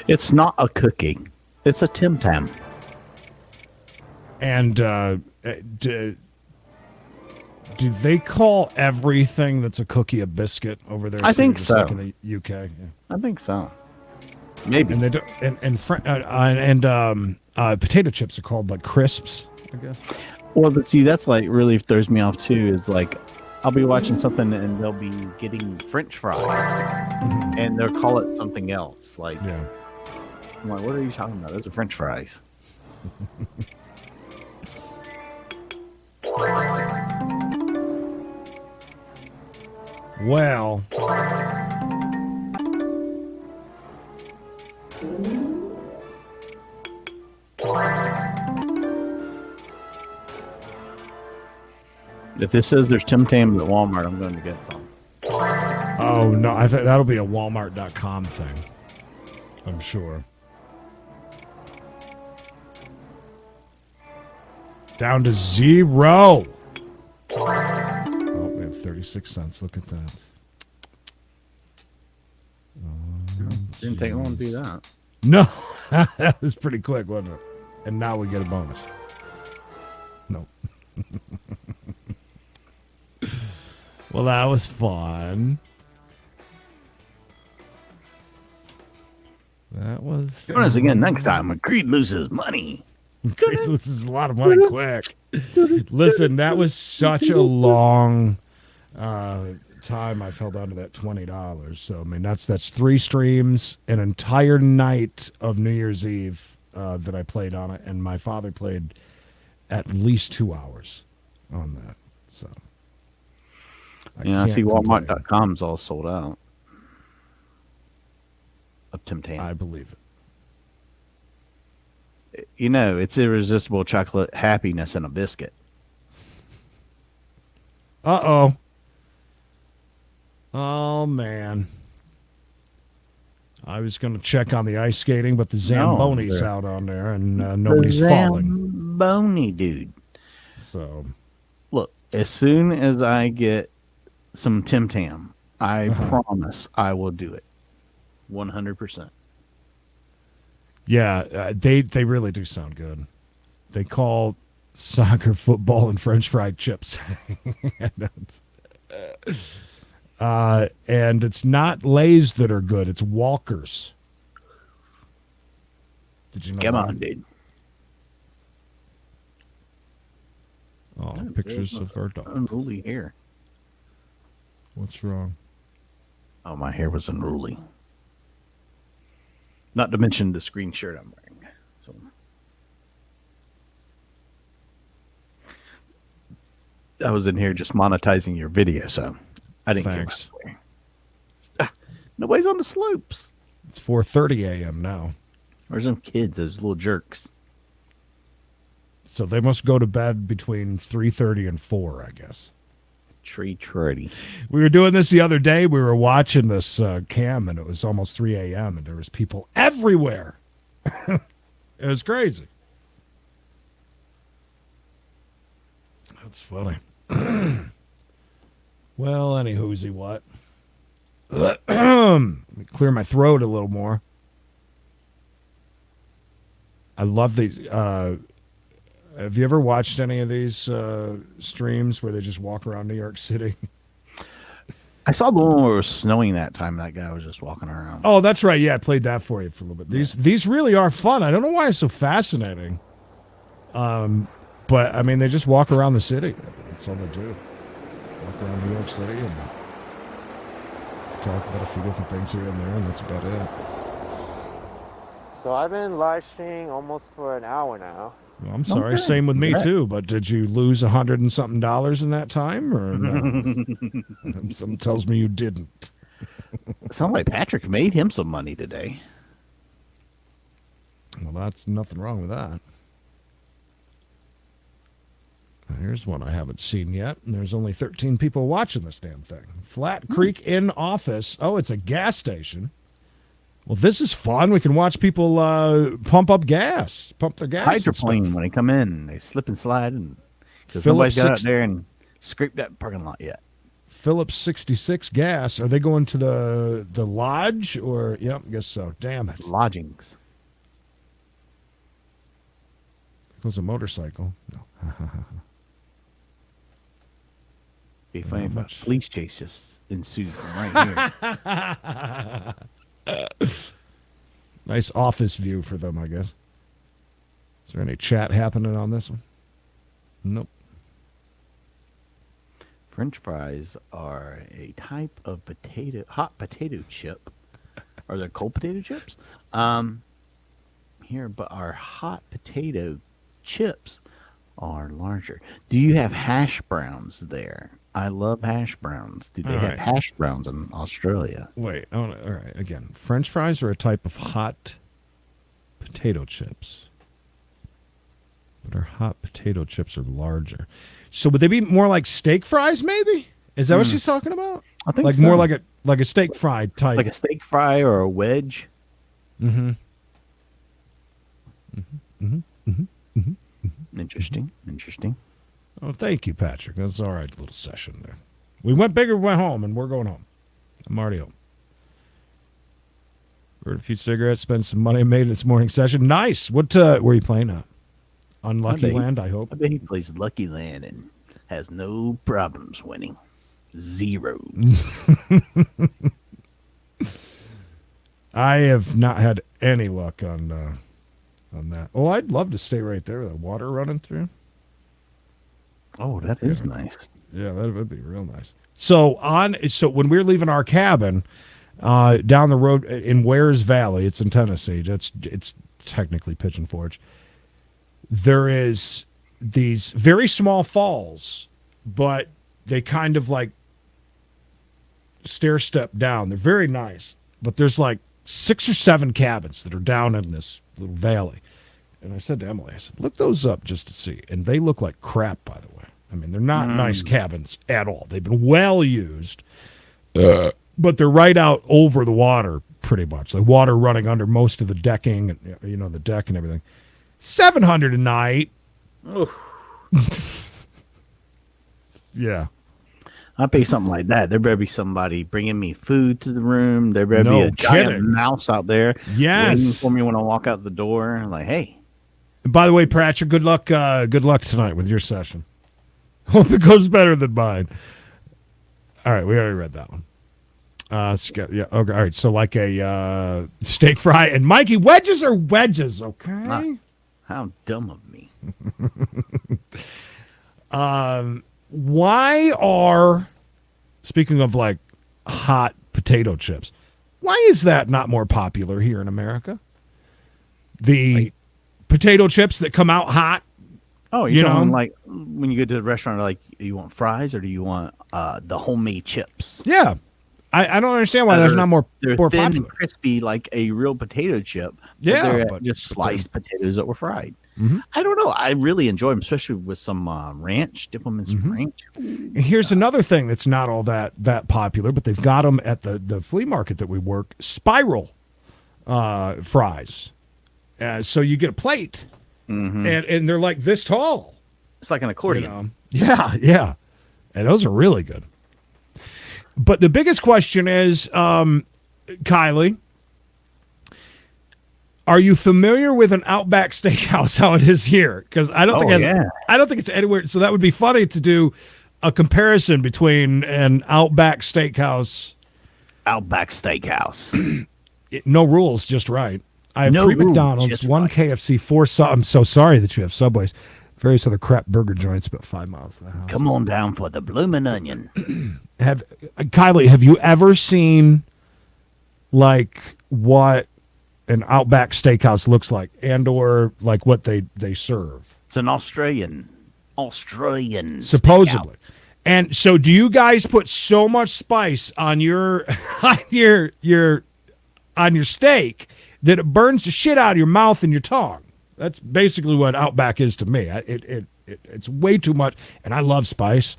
It's not a cookie. It's a Tim Tam. And do they call everything that's a cookie a biscuit over there? I too, think just so. like in the UK. Yeah. I think so. Maybe. And they do, potato chips are called like crisps, I guess. Well, but see, that's like really throws me off too. Is like I'll be watching something and they'll be getting French fries, and they'll call it something else. Like, Yeah. I'm like, what are you talking about? Those are French fries. Well, If this says there's Tim Tams at Walmart, I'm going to get some. oh no, I think that'll be a Walmart.com thing. I'm sure. Down to 0. Oh, we have 36 cents. Look at that. Didn't take long to do that. No, that was pretty quick, wasn't it? And now we get a bonus. Nope. Well, that was fun. That was. Join us again next time when Creed loses money. This is a lot of money quick. Listen, that was such a long time I've held on to that $20. So I mean that's 3 streams, an entire night of New Year's Eve that I played on it, and my father played at least 2 hours on that. So Yeah, I see can't complain. Walmart.com's all sold out. Of Tim Tam. I believe it. You know, it's irresistible chocolate happiness in a biscuit. Uh-oh. Oh, man. I was going to check on the ice skating, but the Zamboni's they're- out on there, and nobody's falling. Bony dude. So, Look, As soon as I get some Tim Tam, I promise I will do it. 100%. Yeah, they really do sound good. They call soccer football and French fried chips. And it's not Lay's that are good. It's Walker's. Did you know Come that? on, dude. Oh, pictures of our dog. Unruly hair. What's wrong? Oh, my hair was unruly. Not to mention the screen shirt I'm wearing. So. I was in here just monetizing your video, so I didn't Thanks. care about swearing. Nobody's on the slopes. It's 4:30 a.m. now. Where's them kids, those little jerks? So they must go to bed between 3:30 and 4, I guess. Tree. We were doing this the other day. We were watching this cam, and it was almost 3 a.m., and there was people everywhere. It was crazy. That's funny. Well, any whoozy what? Let me clear my throat a little more. I love these. Have you ever watched any of these streams where they just walk around New York City? I saw the one where it was snowing that time. That guy was just walking around. Oh, that's right. Yeah, I played that for you for a little bit. These really are fun. I don't know why it's so fascinating. But I mean, they just walk around the city. That's all they do. Walk around New York City and talk about a few different things here and there, and that's about it. So I've been live streaming almost for an hour now. Well, I'm sorry. Okay. Same with me Congrats. too. But did you lose $100 and something in that time, or no? Something tells me you didn't. Sounds like Patrick made him some money today. Well, that's nothing wrong with that. Here's one I haven't seen yet. And there's only 13 people watching this damn thing. Flat Creek in office. Oh, it's a gas station. Well, this is fun. We can watch people pump their gas. And Hydroplane stuff. when they come in, they slip and slide, and because Phillips nobody's got out 60 there and scraped that parking lot yet. Phillips 66 gas. Are they going to the lodge or? Yep, I guess so. Damn it. Lodgings. Goes a motorcycle. No. Be funny if a much. police chase just ensued from right here. Nice office view for them, I guess. Is there any chat happening on this one? Nope. French fries are a type of hot potato chip. Are they cold potato chips? Here, but our hot potato chips are larger. Do you have hash browns there? I love hash browns. Do they All have right. hash browns in Australia? Wait. Oh, all right. Again, French fries are a type of hot potato chips. But our hot potato chips are larger. So would they be more like steak fries, maybe? Is that what she's talking about? I think Like so. more like a steak fry type. Like a steak fry or a wedge. Interesting. Oh, thank you, Patrick. That's all right. Little session there. We went big or went home, and we're going home. I'm already home. Burned a few cigarettes, spent some money, made this morning session. Nice. What were you playing at? Unlucky Land, I hope. I bet he plays Lucky Land and has no problems winning. 0. I have not had any luck on that. Oh, I'd love to stay right there with the water running through. Oh, that is nice. Yeah, that would be real nice. So when we're leaving our cabin down the road in Wares Valley, it's in Tennessee. It's technically Pigeon Forge. There is these very small falls, but they kind of like stair step down. They're very nice, but there's like 6 or 7 cabins that are down in this little valley. And I said to Emily, I said, look those up just to see. And they look like crap, by the way. I mean, they're not nice cabins at all. They've been well used, but they're right out over the water, pretty much. Like water running under most of the decking, and the deck and everything. $700 a night. Yeah. I pay something like that. There better be somebody bringing me food to the room. There better be No a giant kidding. mouse out there Yes. waiting for me when I walk out the door. Like, hey, By the way, Pratchett, good luck tonight with your session. Hope it goes better than mine. All right, we already read that one. Yeah, okay. All right, so like a steak fry. And Mikey, wedges are wedges, okay? how dumb of me. Why are, speaking of like hot potato chips, why is that not more popular here in America? The potato chips that come out hot. Oh, You you're talking know? like when you go to the restaurant, like, you want fries or do you want the homemade chips? Yeah. I don't understand why there's not more They're thin popular. and crispy like a real potato chip. Yeah, they're but- just sliced potatoes that were fried. Mhm. I don't know. I really enjoy them, especially with some ranch. Dip them in some ranch. And here's another thing that's not all that popular, but they've got them at the flea market that we work, spiral fries. So you get a plate, and they're like this tall. It's like an You accordion. know? Yeah. And those are really good. But the biggest question is, Kylie, are you familiar with an Outback Steakhouse? How it is here? Because I don't I don't think it's anywhere. So that would be funny to do a comparison between an Outback Steakhouse. Outback Steakhouse. No rules, just right. I have No 3 rules, McDonald's, just 1 right. KFC, 4 I'm so sorry that you have Subways. Various other crap burger joints about 5 miles from the house. Come on down for the bloomin' onion. Kylie, have you ever seen like what an Outback Steakhouse looks like, and or like what they serve? It's an Australian Supposedly. steakhouse. And so do you guys put so much spice on your on your steak that it burns the shit out of your mouth and your tongue? That's basically what Outback is to me. It's way too much, and I love spice,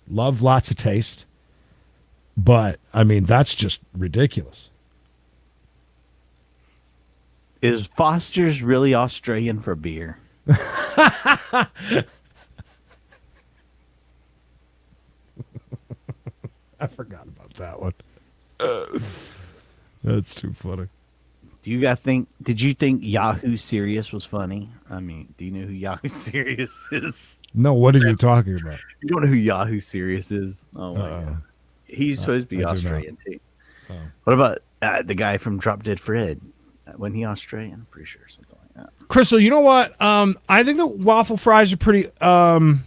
love lots of taste, but I mean that's just ridiculous. Is Foster's really Australian for beer? I forgot about that one. That's too funny. Do you guys think? Did you think Yahoo Serious was funny? I mean, do you know who Yahoo Serious is? No, what are you talking about? You don't know who Yahoo Serious is? Oh my god, he's supposed to be I do not. Australian too. What about the guy from Drop Dead Fred? Wasn't he Australian? I'm pretty sure something like that. Crystal, you know what? I think the waffle fries are pretty. They're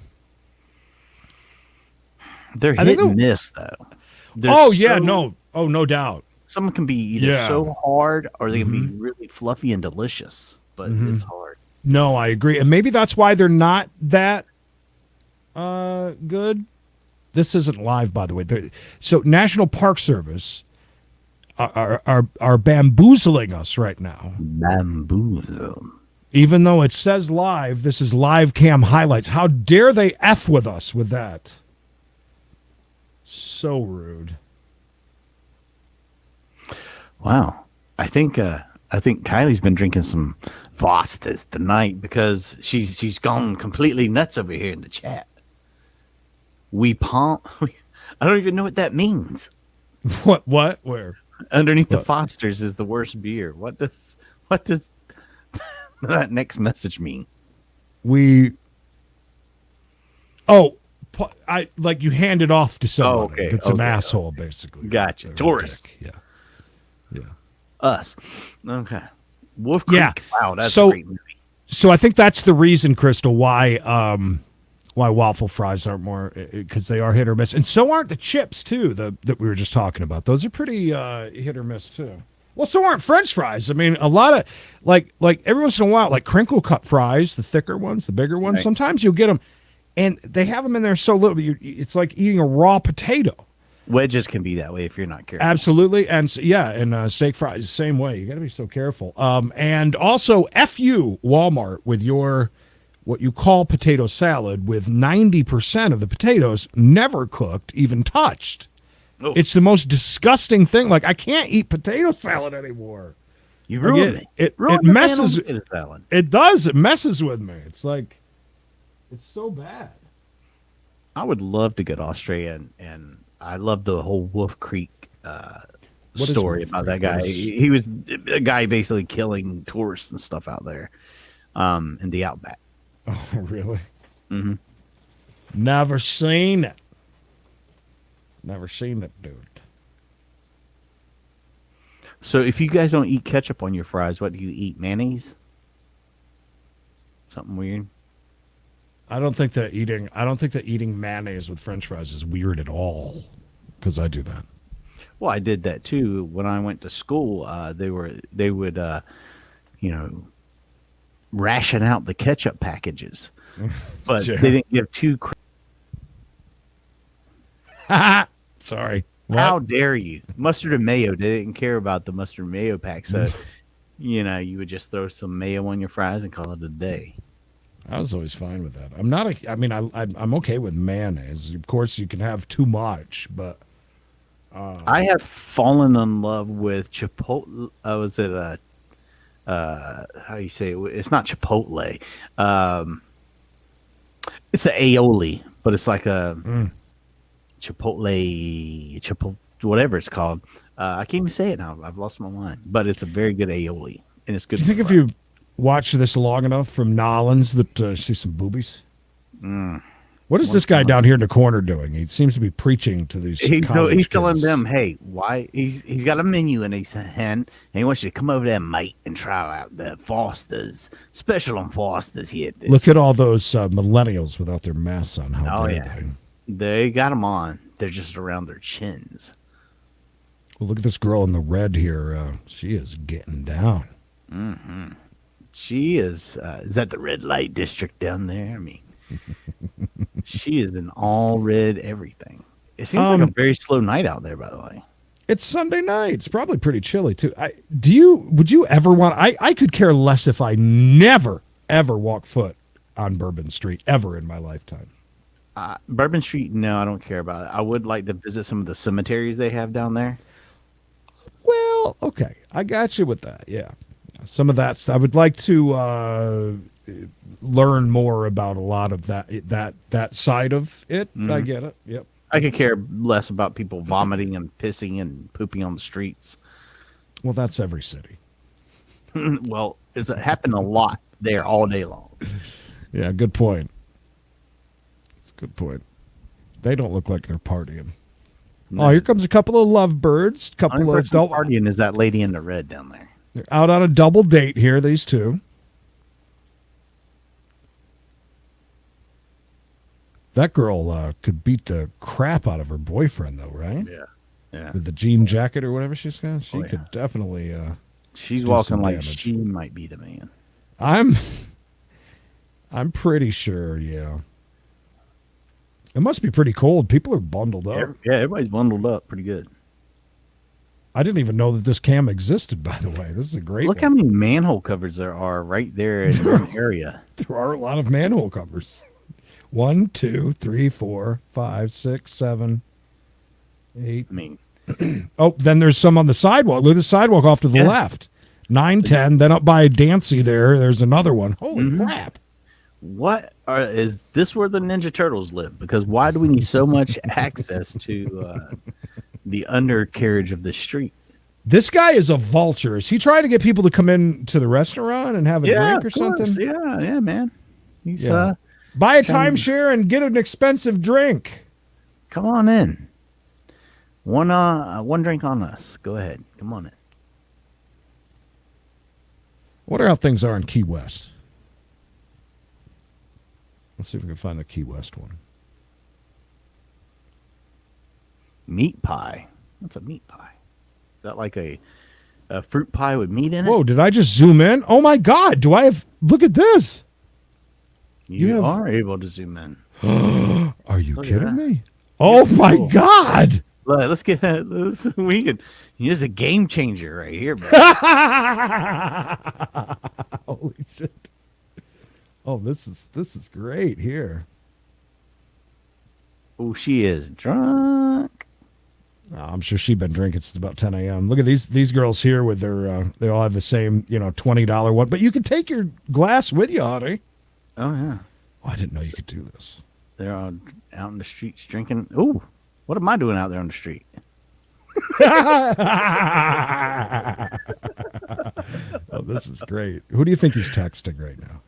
I hit think and miss though. No doubt. Some can be either Yeah. so hard or they can be really fluffy and delicious, but it's hard. No, I agree, and maybe that's why they're not that good. This isn't live, by the way. So, National Park Service are bamboozling us right now. Bamboozle. Even though it says live, this is live cam highlights. How dare they F with us with that? So rude. Wow. I think Kylie's been drinking some Fosters tonight because she's gone completely nuts over here in the chat. I don't even know what that means. What? Where? Underneath the Fosters is the worst beer. What does that next message mean? I like you hand it off to somebody. okay, It's an okay. asshole, basically. Gotcha. They're a Tourist. dick. Yeah. Us. Okay. Wolf Creek. Yeah. Wow, that's So- a great movie. So I think that's the reason, Crystal, why waffle fries aren't more, because they are hit or miss, and so aren't the chips too. That we were just talking about. Those are pretty hit or miss too. Well, so aren't French fries. I mean, a lot of like every once in a while, like crinkle cut fries, the thicker ones, the bigger ones. Right. Sometimes you'll get them, and they have them in there so little, it's like eating a raw potato. Wedges can be that way if you're not careful. Absolutely, and steak fries, same way. You got to be so careful. And also, FU Walmart with your what you call potato salad, with 90% of the potatoes never cooked, even touched. Oh. It's the most disgusting thing. Like, I can't eat potato salad anymore. You ruined Like, it. it Ruined the messes- pan on potato salad. It does. It messes with me. It's like, it's so bad. I would love to go to Australia, and I love the whole Wolf Creek What is story Wolf about Creek? that guy. What is- He was a guy basically killing tourists and stuff out there in the outback. Oh, really? Mm-hmm. Never seen it. Never seen it, dude. So if you guys don't eat ketchup on your fries, what do you eat? Mayonnaise? Something weird? I don't think that eating mayonnaise with French fries is weird at all, because I do that. Well, I did that too when I went to school. They would ration out the ketchup packages, but Yeah. they didn't give two. Sorry. What? How dare you? Mustard and mayo. They didn't care about the mustard and mayo pack, so you would just throw some mayo on your fries and call it a day. I was always fine with that. I'm not a. I mean, I'm okay with mayonnaise. Of course, you can have too much, but I have fallen in love with Chipotle. Was it how do you say it? It's not Chipotle. It's an aioli, but it's like a Chipotle, whatever it's called. I can't even say it now. I've lost my mind. But it's a very good aioli, and it's good. do you think if you watch this long enough from Nolans that see some boobies? What is this guy down here in the corner doing? He seems to be preaching to these. He's college telling kids. them, hey, why he's got a menu in his hand, and he wants you to come over there, mate, and try out the Foster's special on Foster's here. Look at all those millennials without their masks on. How Oh dare yeah, they? they got them on. They're just around their chins. Well, look at this girl in the red here. She is getting down. She is that the red light district down there? I mean, she is in all red everything. It seems like a very slow night out there, by the way. It's Sunday night. It's probably pretty chilly too. Would you ever want? I could care less if I never ever walk foot on Bourbon Street ever in my lifetime. Bourbon Street, no, I don't care about it. I would like to visit some of the cemeteries they have down there. Well, okay, I got you with that. Yeah, some of that. I would like to learn more about a lot of that side of it. I get it. Yep. I could care less about people vomiting and pissing and pooping on the streets. Well, that's every city. Well, it's happened a lot there all day long. Yeah, good point. It's a good point. They don't look like they're partying. No. Oh, here comes a couple of lovebirds. Only Couple of person double. partying is that lady in the red down there. They're out on a double date here. These two. That girl could beat the crap out of her boyfriend, though, right? Yeah. With the jean jacket or whatever she's got, she Oh, yeah. could definitely. She's do walking some like damage. she might be the man. I'm pretty sure. Yeah. It must be pretty cold. People are bundled up. Yeah, everybody's bundled up pretty good. I didn't even know that this cam existed. By the way, this is a great. Look how one. many manhole covers there are right there in one area. There are a lot of manhole covers. 1, 2, 3, 4, 5, 6, 7, 8. I mean, Oh, then there's some on the sidewalk. Look at the sidewalk off to the Yeah. left. 9, 10. Then up by Dancy there's another one. Holy crap. is this where the Ninja Turtles live? Because why do we need so much access to the undercarriage of the street? This guy is a vulture. Is he trying to get people to come in to the restaurant and have a drink or of course. something? Yeah, man. He's Yeah. Buy a trying to- timeshare and get an expensive drink. come on in. One drink on us. Go ahead. Come on in. Wonder how things are in Key West. Let's see if we can find the Key West one. Meat pie. What's a meat pie? Is that like a fruit pie with meat in it? Whoa, did I just zoom in? Oh my God, do I have, look at this. You have- are able to zoom in. Are you Look at kidding that. me? Oh my cool. God. Let's get this. We could. This is a game changer right here, bro. Holy shit. Oh, this is great here. Oh, she is drunk. Oh, I'm sure she's been drinking since about 10 a.m. Look at these girls here with their, they all have the same, $20 one. But you can take your glass with you, honey. Oh yeah. Oh, I didn't know you could do this. They're out in the streets drinking. Ooh, what am I doing out there on the street? Oh, this is great. Who do you think he's texting right now?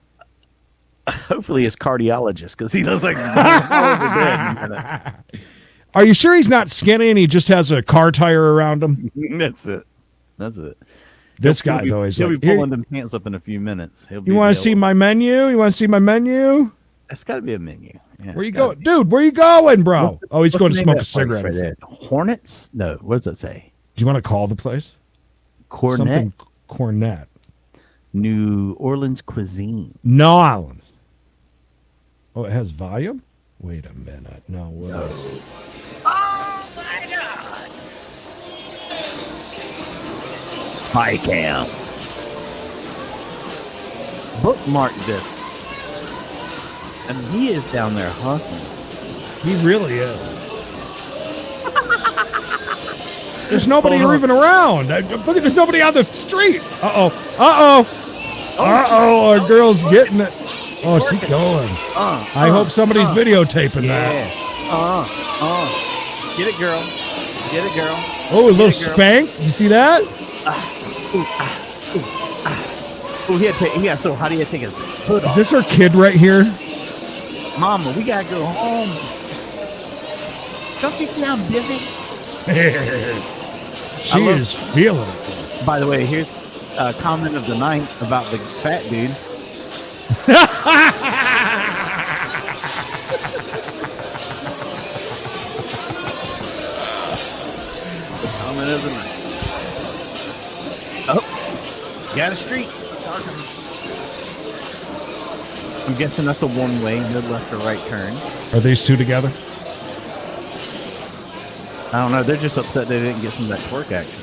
Hopefully, it's cardiologist because he looks like he's probably dead. Are you sure he's not skinny and he just has a car tire around him? That's it. That's it. This guy, though, is he'll like, be pulling them pants up in a few minutes. you want to see my menu? You want to see my menu? That's got to be a menu. Yeah, Where you going? Dude, where you going, bro? He's going to smoke a cigarette. Right there? Hornets? No. What does that say? Do you want to call the place? Cornet? Something Cornet. New Orleans cuisine. No Island. Oh, it has volume? Wait a minute. No way. Oh, my God. Spy cam. Bookmark this. And he is down there hustling. He really is. There's nobody even around. Look at there's nobody on the street. Our girl's getting it. Oh, she's going. I hope somebody's videotaping that. Get it, girl. Get it, girl. Oh, a little spank. You see that? Oh, so how do you think it's hood Is off? this her kid right here? Mama, we gotta go home. Don't you see I'm busy? She is feeling it. By the way, here's a comment of the night about the fat dude. Comment of the night. Oh, got a street. I'm guessing that's a one-way, no left or right turns. Are these two together? I don't know. They're just upset they didn't get some of that twerk action.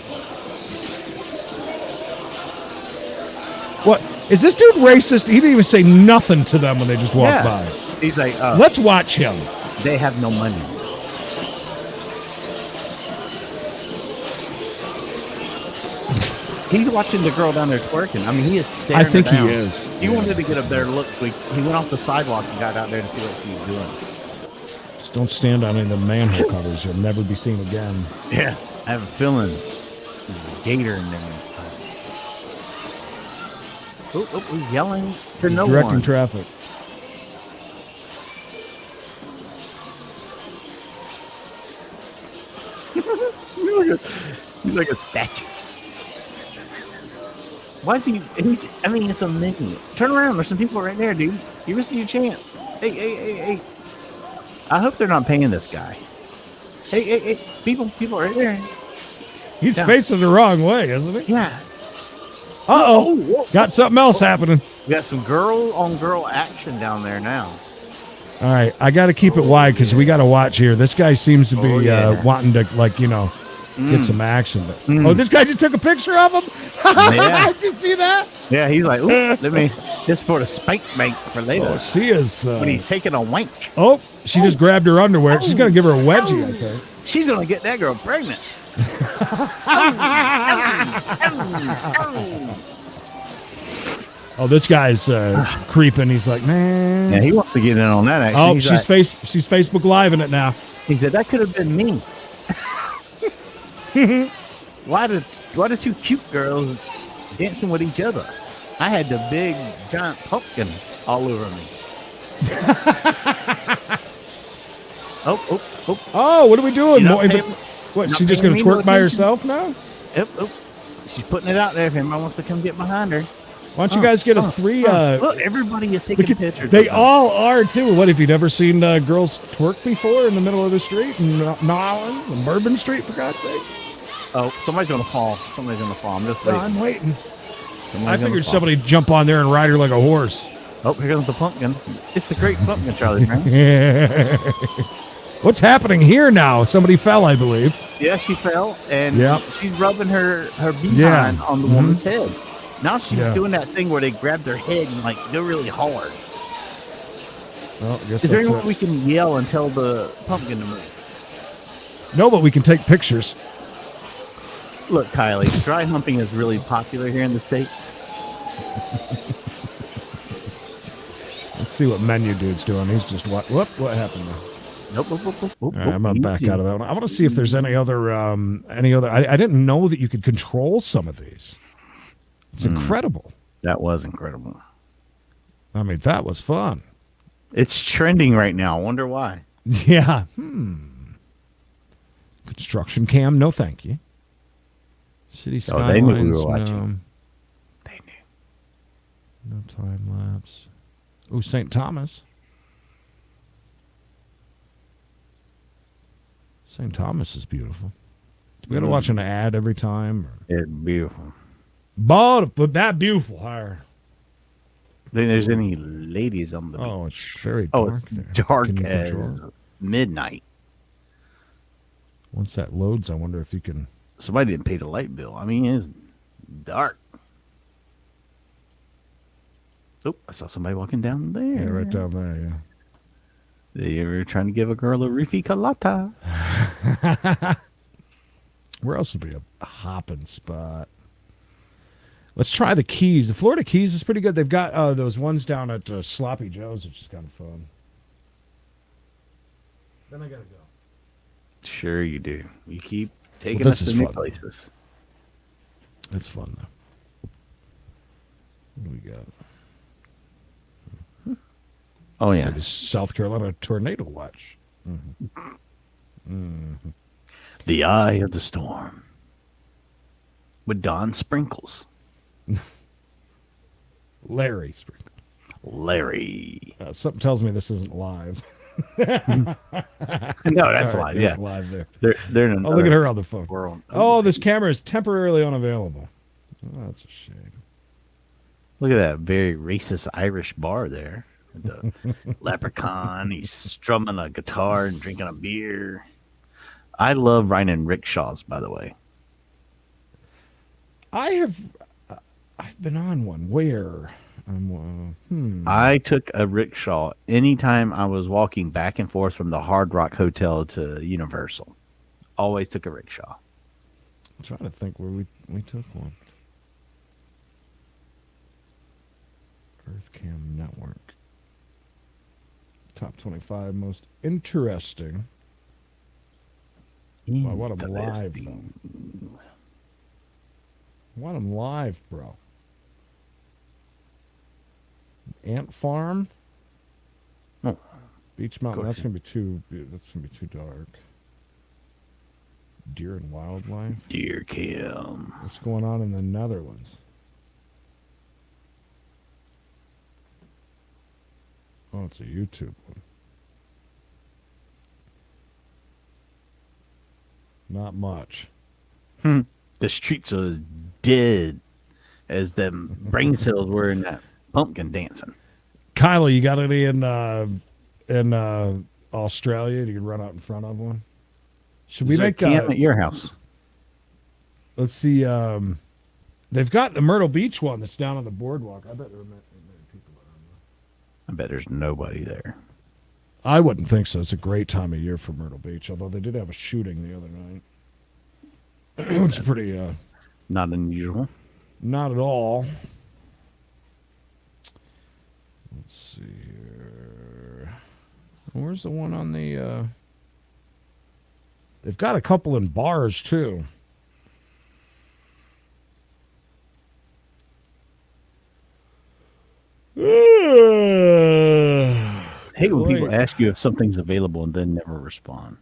What? Is this dude racist? He didn't even say nothing to them when they just walked by. He's like, let's watch him. They have no money. He's watching the girl down there twerking. I mean, he is staring I think her down. he is. He wanted to get a better look, so he went off the sidewalk and got out there to see what she was doing. Just don't stand on any of the manhole covers. You'll never be seen again. Yeah, I have a feeling there's a gator in there. Oh, he's yelling to He's no directing one. traffic. He's like a statue. Why is he? I mean, it's a menu. Turn around. There's some people right there, dude. You missed your chance. Hey. I hope they're not paying this guy. Hey. It's people right there. He's facing the wrong way, isn't he? Yeah. Uh-oh. Got something else happening. We got some girl-on-girl action down there now. All right. I got to keep it wide because we got to watch here. This guy seems to be wanting to, get some action. But, Oh, this guy just took a picture of him? Yeah. Did you see that? Yeah, he's like, ooh, this for the spank bank for later. Oh, she is. When he's taking a wank. Oh, she just grabbed her underwear. She's going to give her a wedgie, I think. She's going to get that girl pregnant. Oh, this guy's creeping. He's like, man. Yeah, he wants to get in on that, actually. Oh, He's she's Facebook Live in it now. He said, that could have been me. Why the two cute girls dancing with each other? I had the big, giant pumpkin all over me. Oh, what are we doing? What, not she just paying going to me twerk no by attention? herself now? Yep. She's putting it out there if anybody wants to come get behind her. Why don't you guys get a three? Look, everybody is taking pictures. They all are, too. What, have you never seen girls twerk before in the middle of the street? In Nolans and Bourbon Street, for God's sakes? Oh, somebody's going to fall. I'm just waiting. I'm waiting. Somebody's I gonna figured fall. somebody'd jump on there and ride her like a horse. Oh, here comes the pumpkin. It's the great pumpkin, Charlie Brown. What's happening here now? Somebody fell, I believe. Yeah, she fell, and she's rubbing her behind on the woman's head. Now she's doing that thing where they grab their head and go really hard. Well, I guess Is there that's any way it. we can yell and tell the pumpkin to move? No, but we can take pictures. Look, Kylie, dry humping is really popular here in the States. Let's see what menu dude's doing. He's just what what happened there? Nope. All right, I'm gonna back out of that one. I want to see if there's any other I didn't know that you could control some of these. It's incredible. That was incredible. I mean, that was fun. It's trending right now. I wonder why. Yeah. Construction cam, no thank you. City skylines, they knew we were watching. no. They knew. No time lapse. Oh, St. Thomas. St. Thomas is beautiful. Do we got to watch an ad every time? Or? It's beautiful. But that beautiful higher. Think there's any ladies on the beach? Oh, it's very Oh, dark it's there. dark Can you as control it? midnight. Once that loads, I wonder if you can. Somebody didn't pay the light bill. I mean, it's dark. Oh, I saw somebody walking down there. Yeah, right down there, yeah. They were trying to give a girl a Rifi Colata. Where else would be a hopping spot? Let's try the Keys. The Florida Keys is pretty good. They've got those ones down at Sloppy Joe's, which is kind of fun. Then I gotta go. Sure you do. You keep taking this us is to new fun. places. It's fun though. What do we got? Oh, yeah. Maybe South Carolina tornado watch. The Eye of the Storm. With Don Sprinkles. Larry Sprinkles. Larry. Something tells me this isn't live. No, that's All right, live. it's Yeah. live there. They're in Oh, look at her on the phone. world. Oh, this camera is temporarily unavailable. Oh, that's a shame. Look at that very racist Irish bar there. With the leprechaun. He's strumming a guitar and drinking a beer. I love riding in rickshaws, by the way. I've been on one. Where? I took a rickshaw anytime I was walking back and forth from the Hard Rock Hotel to Universal. Always took a rickshaw. I'm trying to think where we took one. EarthCam Network. Top 25 most interesting. I want them live, though. I want them live, bro. Ant Farm? Oh. Beach Mountain, Gotcha. that's gonna be too dark. Deer and Wildlife. Dear Kim. What's going on in the Netherlands? Oh, it's a YouTube one. Not much. The streets are as dead as them brain cells were in that pumpkin dancing. Kyla, you got any in Australia? You can run out in front of one. Should we Is there a make camp at your house? Let's see. They've got the Myrtle Beach one that's down on the boardwalk. I bet there are many people around there. I bet there's nobody there. I wouldn't think so. It's a great time of year for Myrtle Beach, although they did have a shooting the other night. Which is pretty, Not unusual. not at all. Let's see here. Where's the one on the, they've got a couple in bars, too. I hate when people ask you if something's available and then never respond.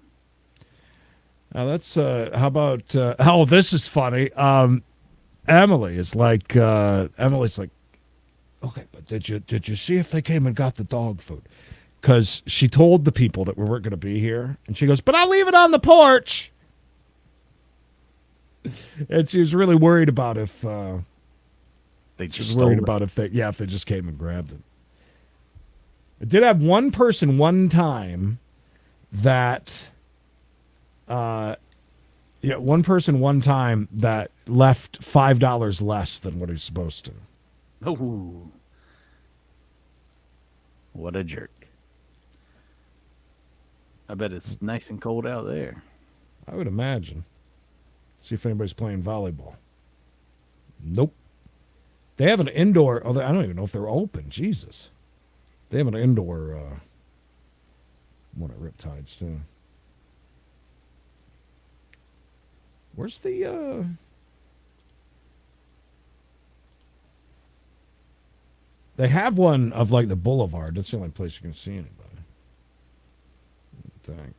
Now that's how about oh, this is funny. Emily is like Emily's like, okay, but did you see if they came and got the dog food? Because she told the people that we weren't going to be here, and she goes, but I'll leave it on the porch. And she was really worried about if They she just was worried stole it. about if they just came and grabbed it. I did have one person one time that one person one time that left $5 less than what he's supposed to. Oh, what a jerk. I bet it's nice and cold out there. I would imagine. See if anybody's playing volleyball. Nope. They have an indoor. Oh, I don't even know if they're open. Jesus. They have an indoor one at Riptides, too. Where's the... They have one of, like, the boulevard. That's the only place you can see anybody. I think.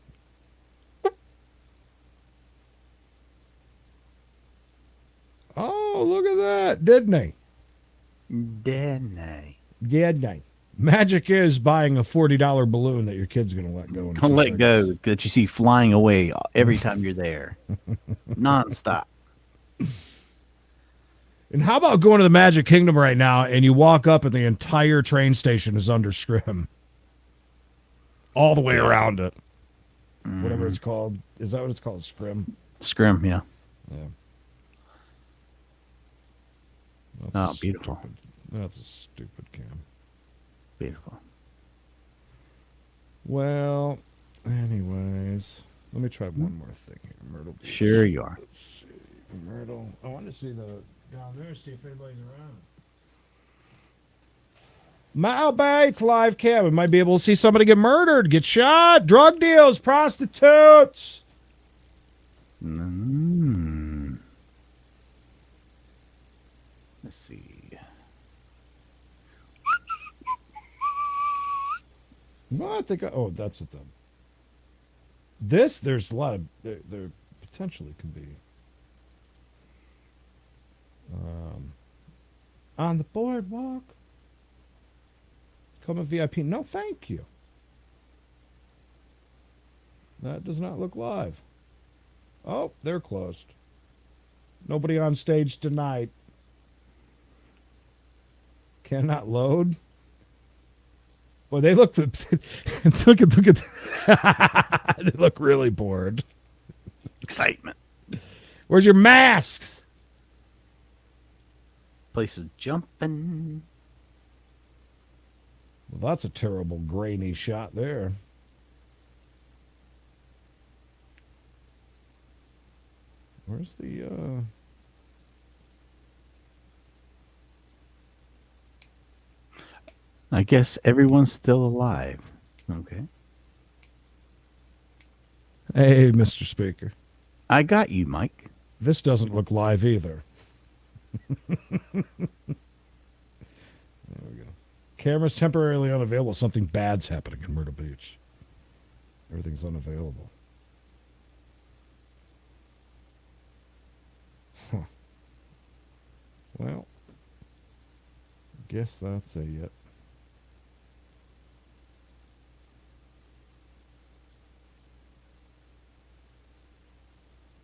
Oh, look at that. Didn't he? Didn't Didn't he? Magic is buying a $40 balloon that your kid's going to let go. Don't let go that you see flying away every time you're there. Nonstop. And how about going to the Magic Kingdom right now and you walk up and the entire train station is under scrim? All the way around it. Whatever it's called. Is that what it's called? Scrim? Scrim, yeah. Yeah. Oh, beautiful. That's a stupid cam. Beautiful. Well, anyways, let me try one more thing here. Myrtle Beach. Sure you are. Let's see. Myrtle. I want to see down there, see if anybody's around. Mal Bates live cam. We might be able to see somebody get murdered, get shot, drug deals, prostitutes. Let's see. Well, I think. Oh, that's it then. There's a lot of. There potentially could be. On the boardwalk. Come a VIP. No, thank you. That does not look live. Oh, they're closed. Nobody on stage tonight. Cannot load. Well, they look. Look at. They look really bored. Excitement. Where's your masks? Place was jumping. Well, that's a terrible grainy shot there. Where's the I guess everyone's still alive. Okay. Hey, Mr. Speaker. I got you, Mike. This doesn't look live either. There we go. Cameras temporarily unavailable. Something bad's happening in Myrtle Beach. Everything's unavailable. Huh. Well, guess that's a yet.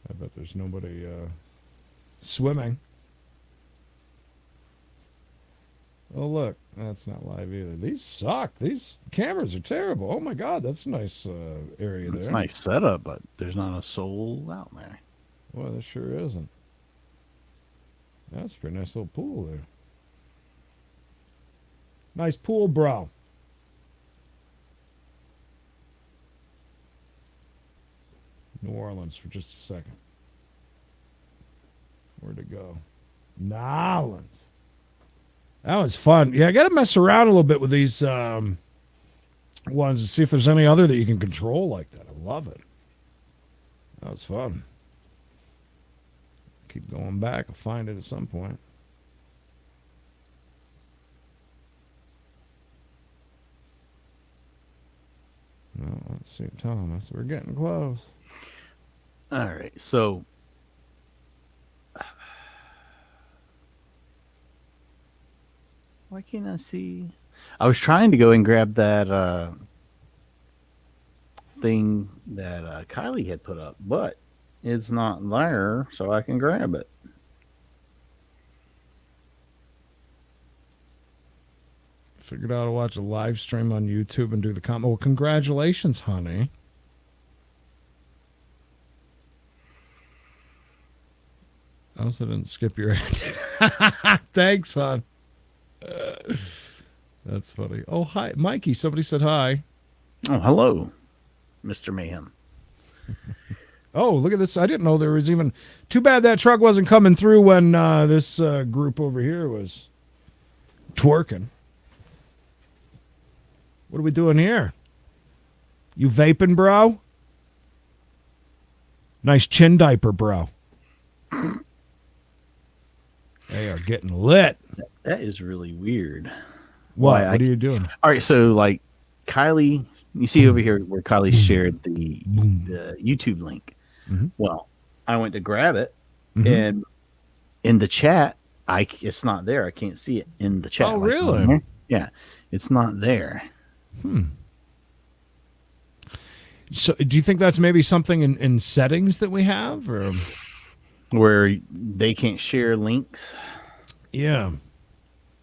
I bet there's nobody swimming. Oh, look. That's not live either. These suck. These cameras are terrible. Oh, my God. That's a nice area there. It's a nice setup, but there's not a soul out there. Well, there sure isn't. That's a pretty nice little pool there. Nice pool, bro. New Orleans for just a second. Where'd it go? Nolans. That was fun. Yeah, I got to mess around a little bit with these ones and see if there's any other that you can control like that. I love it. That was fun. Keep going back. I'll find it at some point. No, let's see. Thomas, we're getting close. All right, so why can't I see? I was trying to go and grab that thing that Kylie had put up, but it's not there, so I can grab it. Figured out how to watch a live stream on YouTube and do the comment. Well, congratulations, honey. I also didn't skip your ad. Thanks, hon. That's funny. Oh, hi. Mikey, somebody said hi. Oh, hello, Mr. Mayhem. Oh, look at this. I didn't know there was even... Too bad that truck wasn't coming through when this group over here was twerking. What are we doing here? You vaping, bro? Nice chin diaper, bro. They are getting lit. That is really weird. What? Why, What are you doing? All right, so like Kylie, you see over here where Kylie shared the YouTube link. Mhm. Well, I went to grab it, Mhm. and in the chat, it's not there. I can't see it in the chat. Oh, like, really? on here. Yeah, it's not there. So, do you think that's maybe something in settings that we have, or? Where they can't share links. Yeah.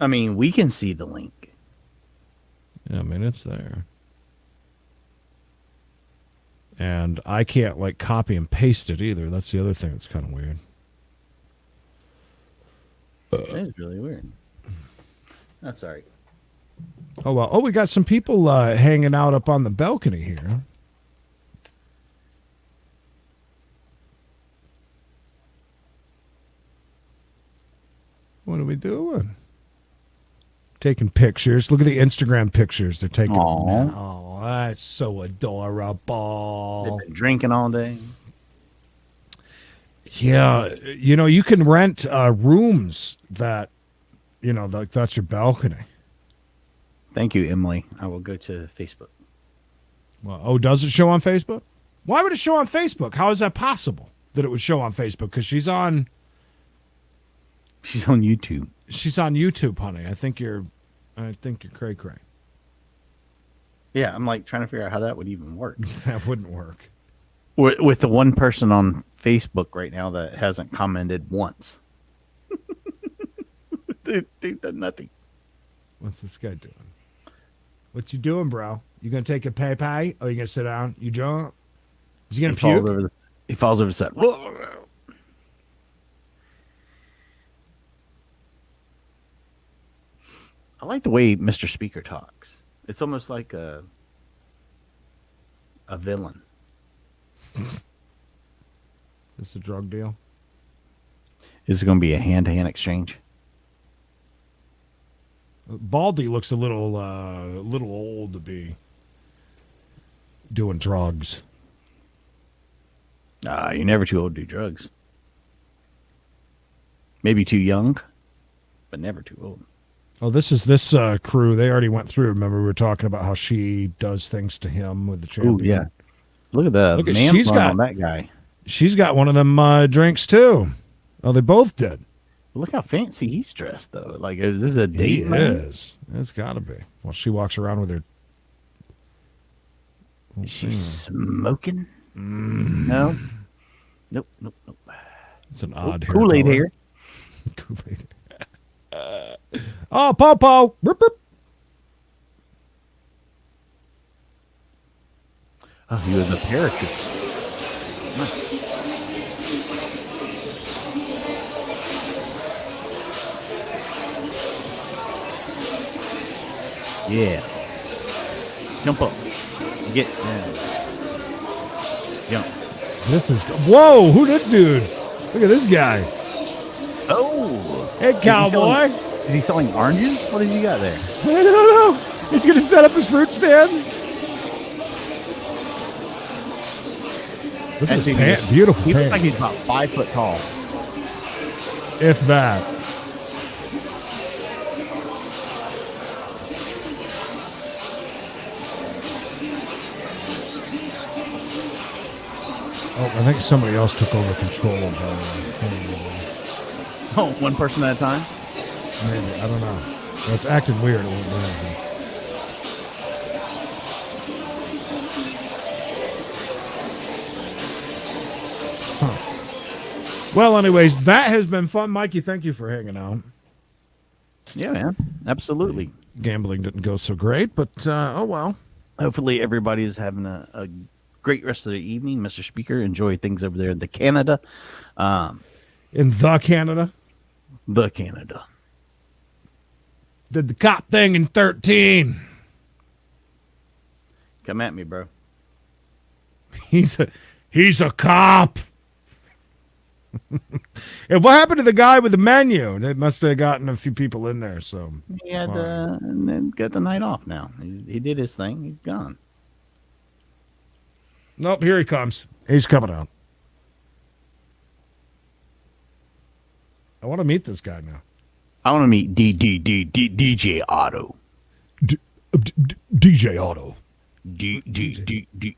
I mean, we can see the link. Yeah, I mean, it's there. And I can't, like, copy and paste it either. That's the other thing that's kind of weird. That is really weird. That's all right. Oh, well. Oh, we got some people hanging out up on the balcony here. What are we doing? Taking pictures. Look at the Instagram pictures they're taking. Aw. Oh, that's so adorable. They've been drinking all day. Yeah, you know, you can rent rooms that, you know, that's your balcony. Thank you, Emily. I will go to Facebook. Well, oh, does it show on Facebook? Why would it show on Facebook? How is that possible that it would show on Facebook? Because she's on YouTube. She's on YouTube, honey. I think you're cray cray. Yeah, I'm like trying to figure out how that would even work. That wouldn't work. With the one person on Facebook right now that hasn't commented once. They've done nothing. What's this guy doing? What you doing, bro? You gonna take a pay? Or you gonna sit down? You jump? Is he gonna puke? He falls over the set. I like the way Mr. Speaker talks. It's almost like a villain. This a drug deal? Is it going to be a hand-to-hand exchange? Baldy looks a little old to be doing drugs. You're never too old to do drugs. Maybe too young, but never too old. Oh, this is this crew. They already went through. Remember, we were talking about how she does things to him with the champion. Oh, yeah. Look at the man on that guy. She's got one of them drinks, too. Oh, they both did. Look how fancy he's dressed, though. Like, is this a date? He is. It's got to be. Well, she walks around with her. Is she smoking? No. Nope. It's an odd hair Kool-Aid color. hair. Kool-Aid. Oh, Popo. Burp, burp. Oh, he was a paratrooper. Nice. Yeah. Jump up. Get down. Jump. This is. Whoa, who this dude? Look at this guy. Oh. Hey, cowboy. Is he selling oranges? What has he got there? I don't know. He's going to set up his fruit stand. Look at his pants. Beautiful He looks pants. like he's about 5 foot tall. If that. Oh, I think somebody else took over control of Oh, one person at a time? maybe. I don't know. Well, it's acting weird. It won't do anything. Huh. Well, anyways, that has been fun. Mikey, thank you for hanging out. Yeah, man. Absolutely. Gambling didn't go so great, but oh well. Hopefully everybody's having a great rest of the evening. Mr. Speaker, enjoy things over there in the Canada. In the Canada. The Canada. Did the cop thing in 13. Come at me, bro. He's a cop. And what happened to the guy with the menu? They must have gotten a few people in there. So He had fine. and then got the night off now. He did his thing. He's gone. Nope, here he comes. He's coming out. I want to meet this guy now. I want to meet DJ Otto. DJ Otto. DJ.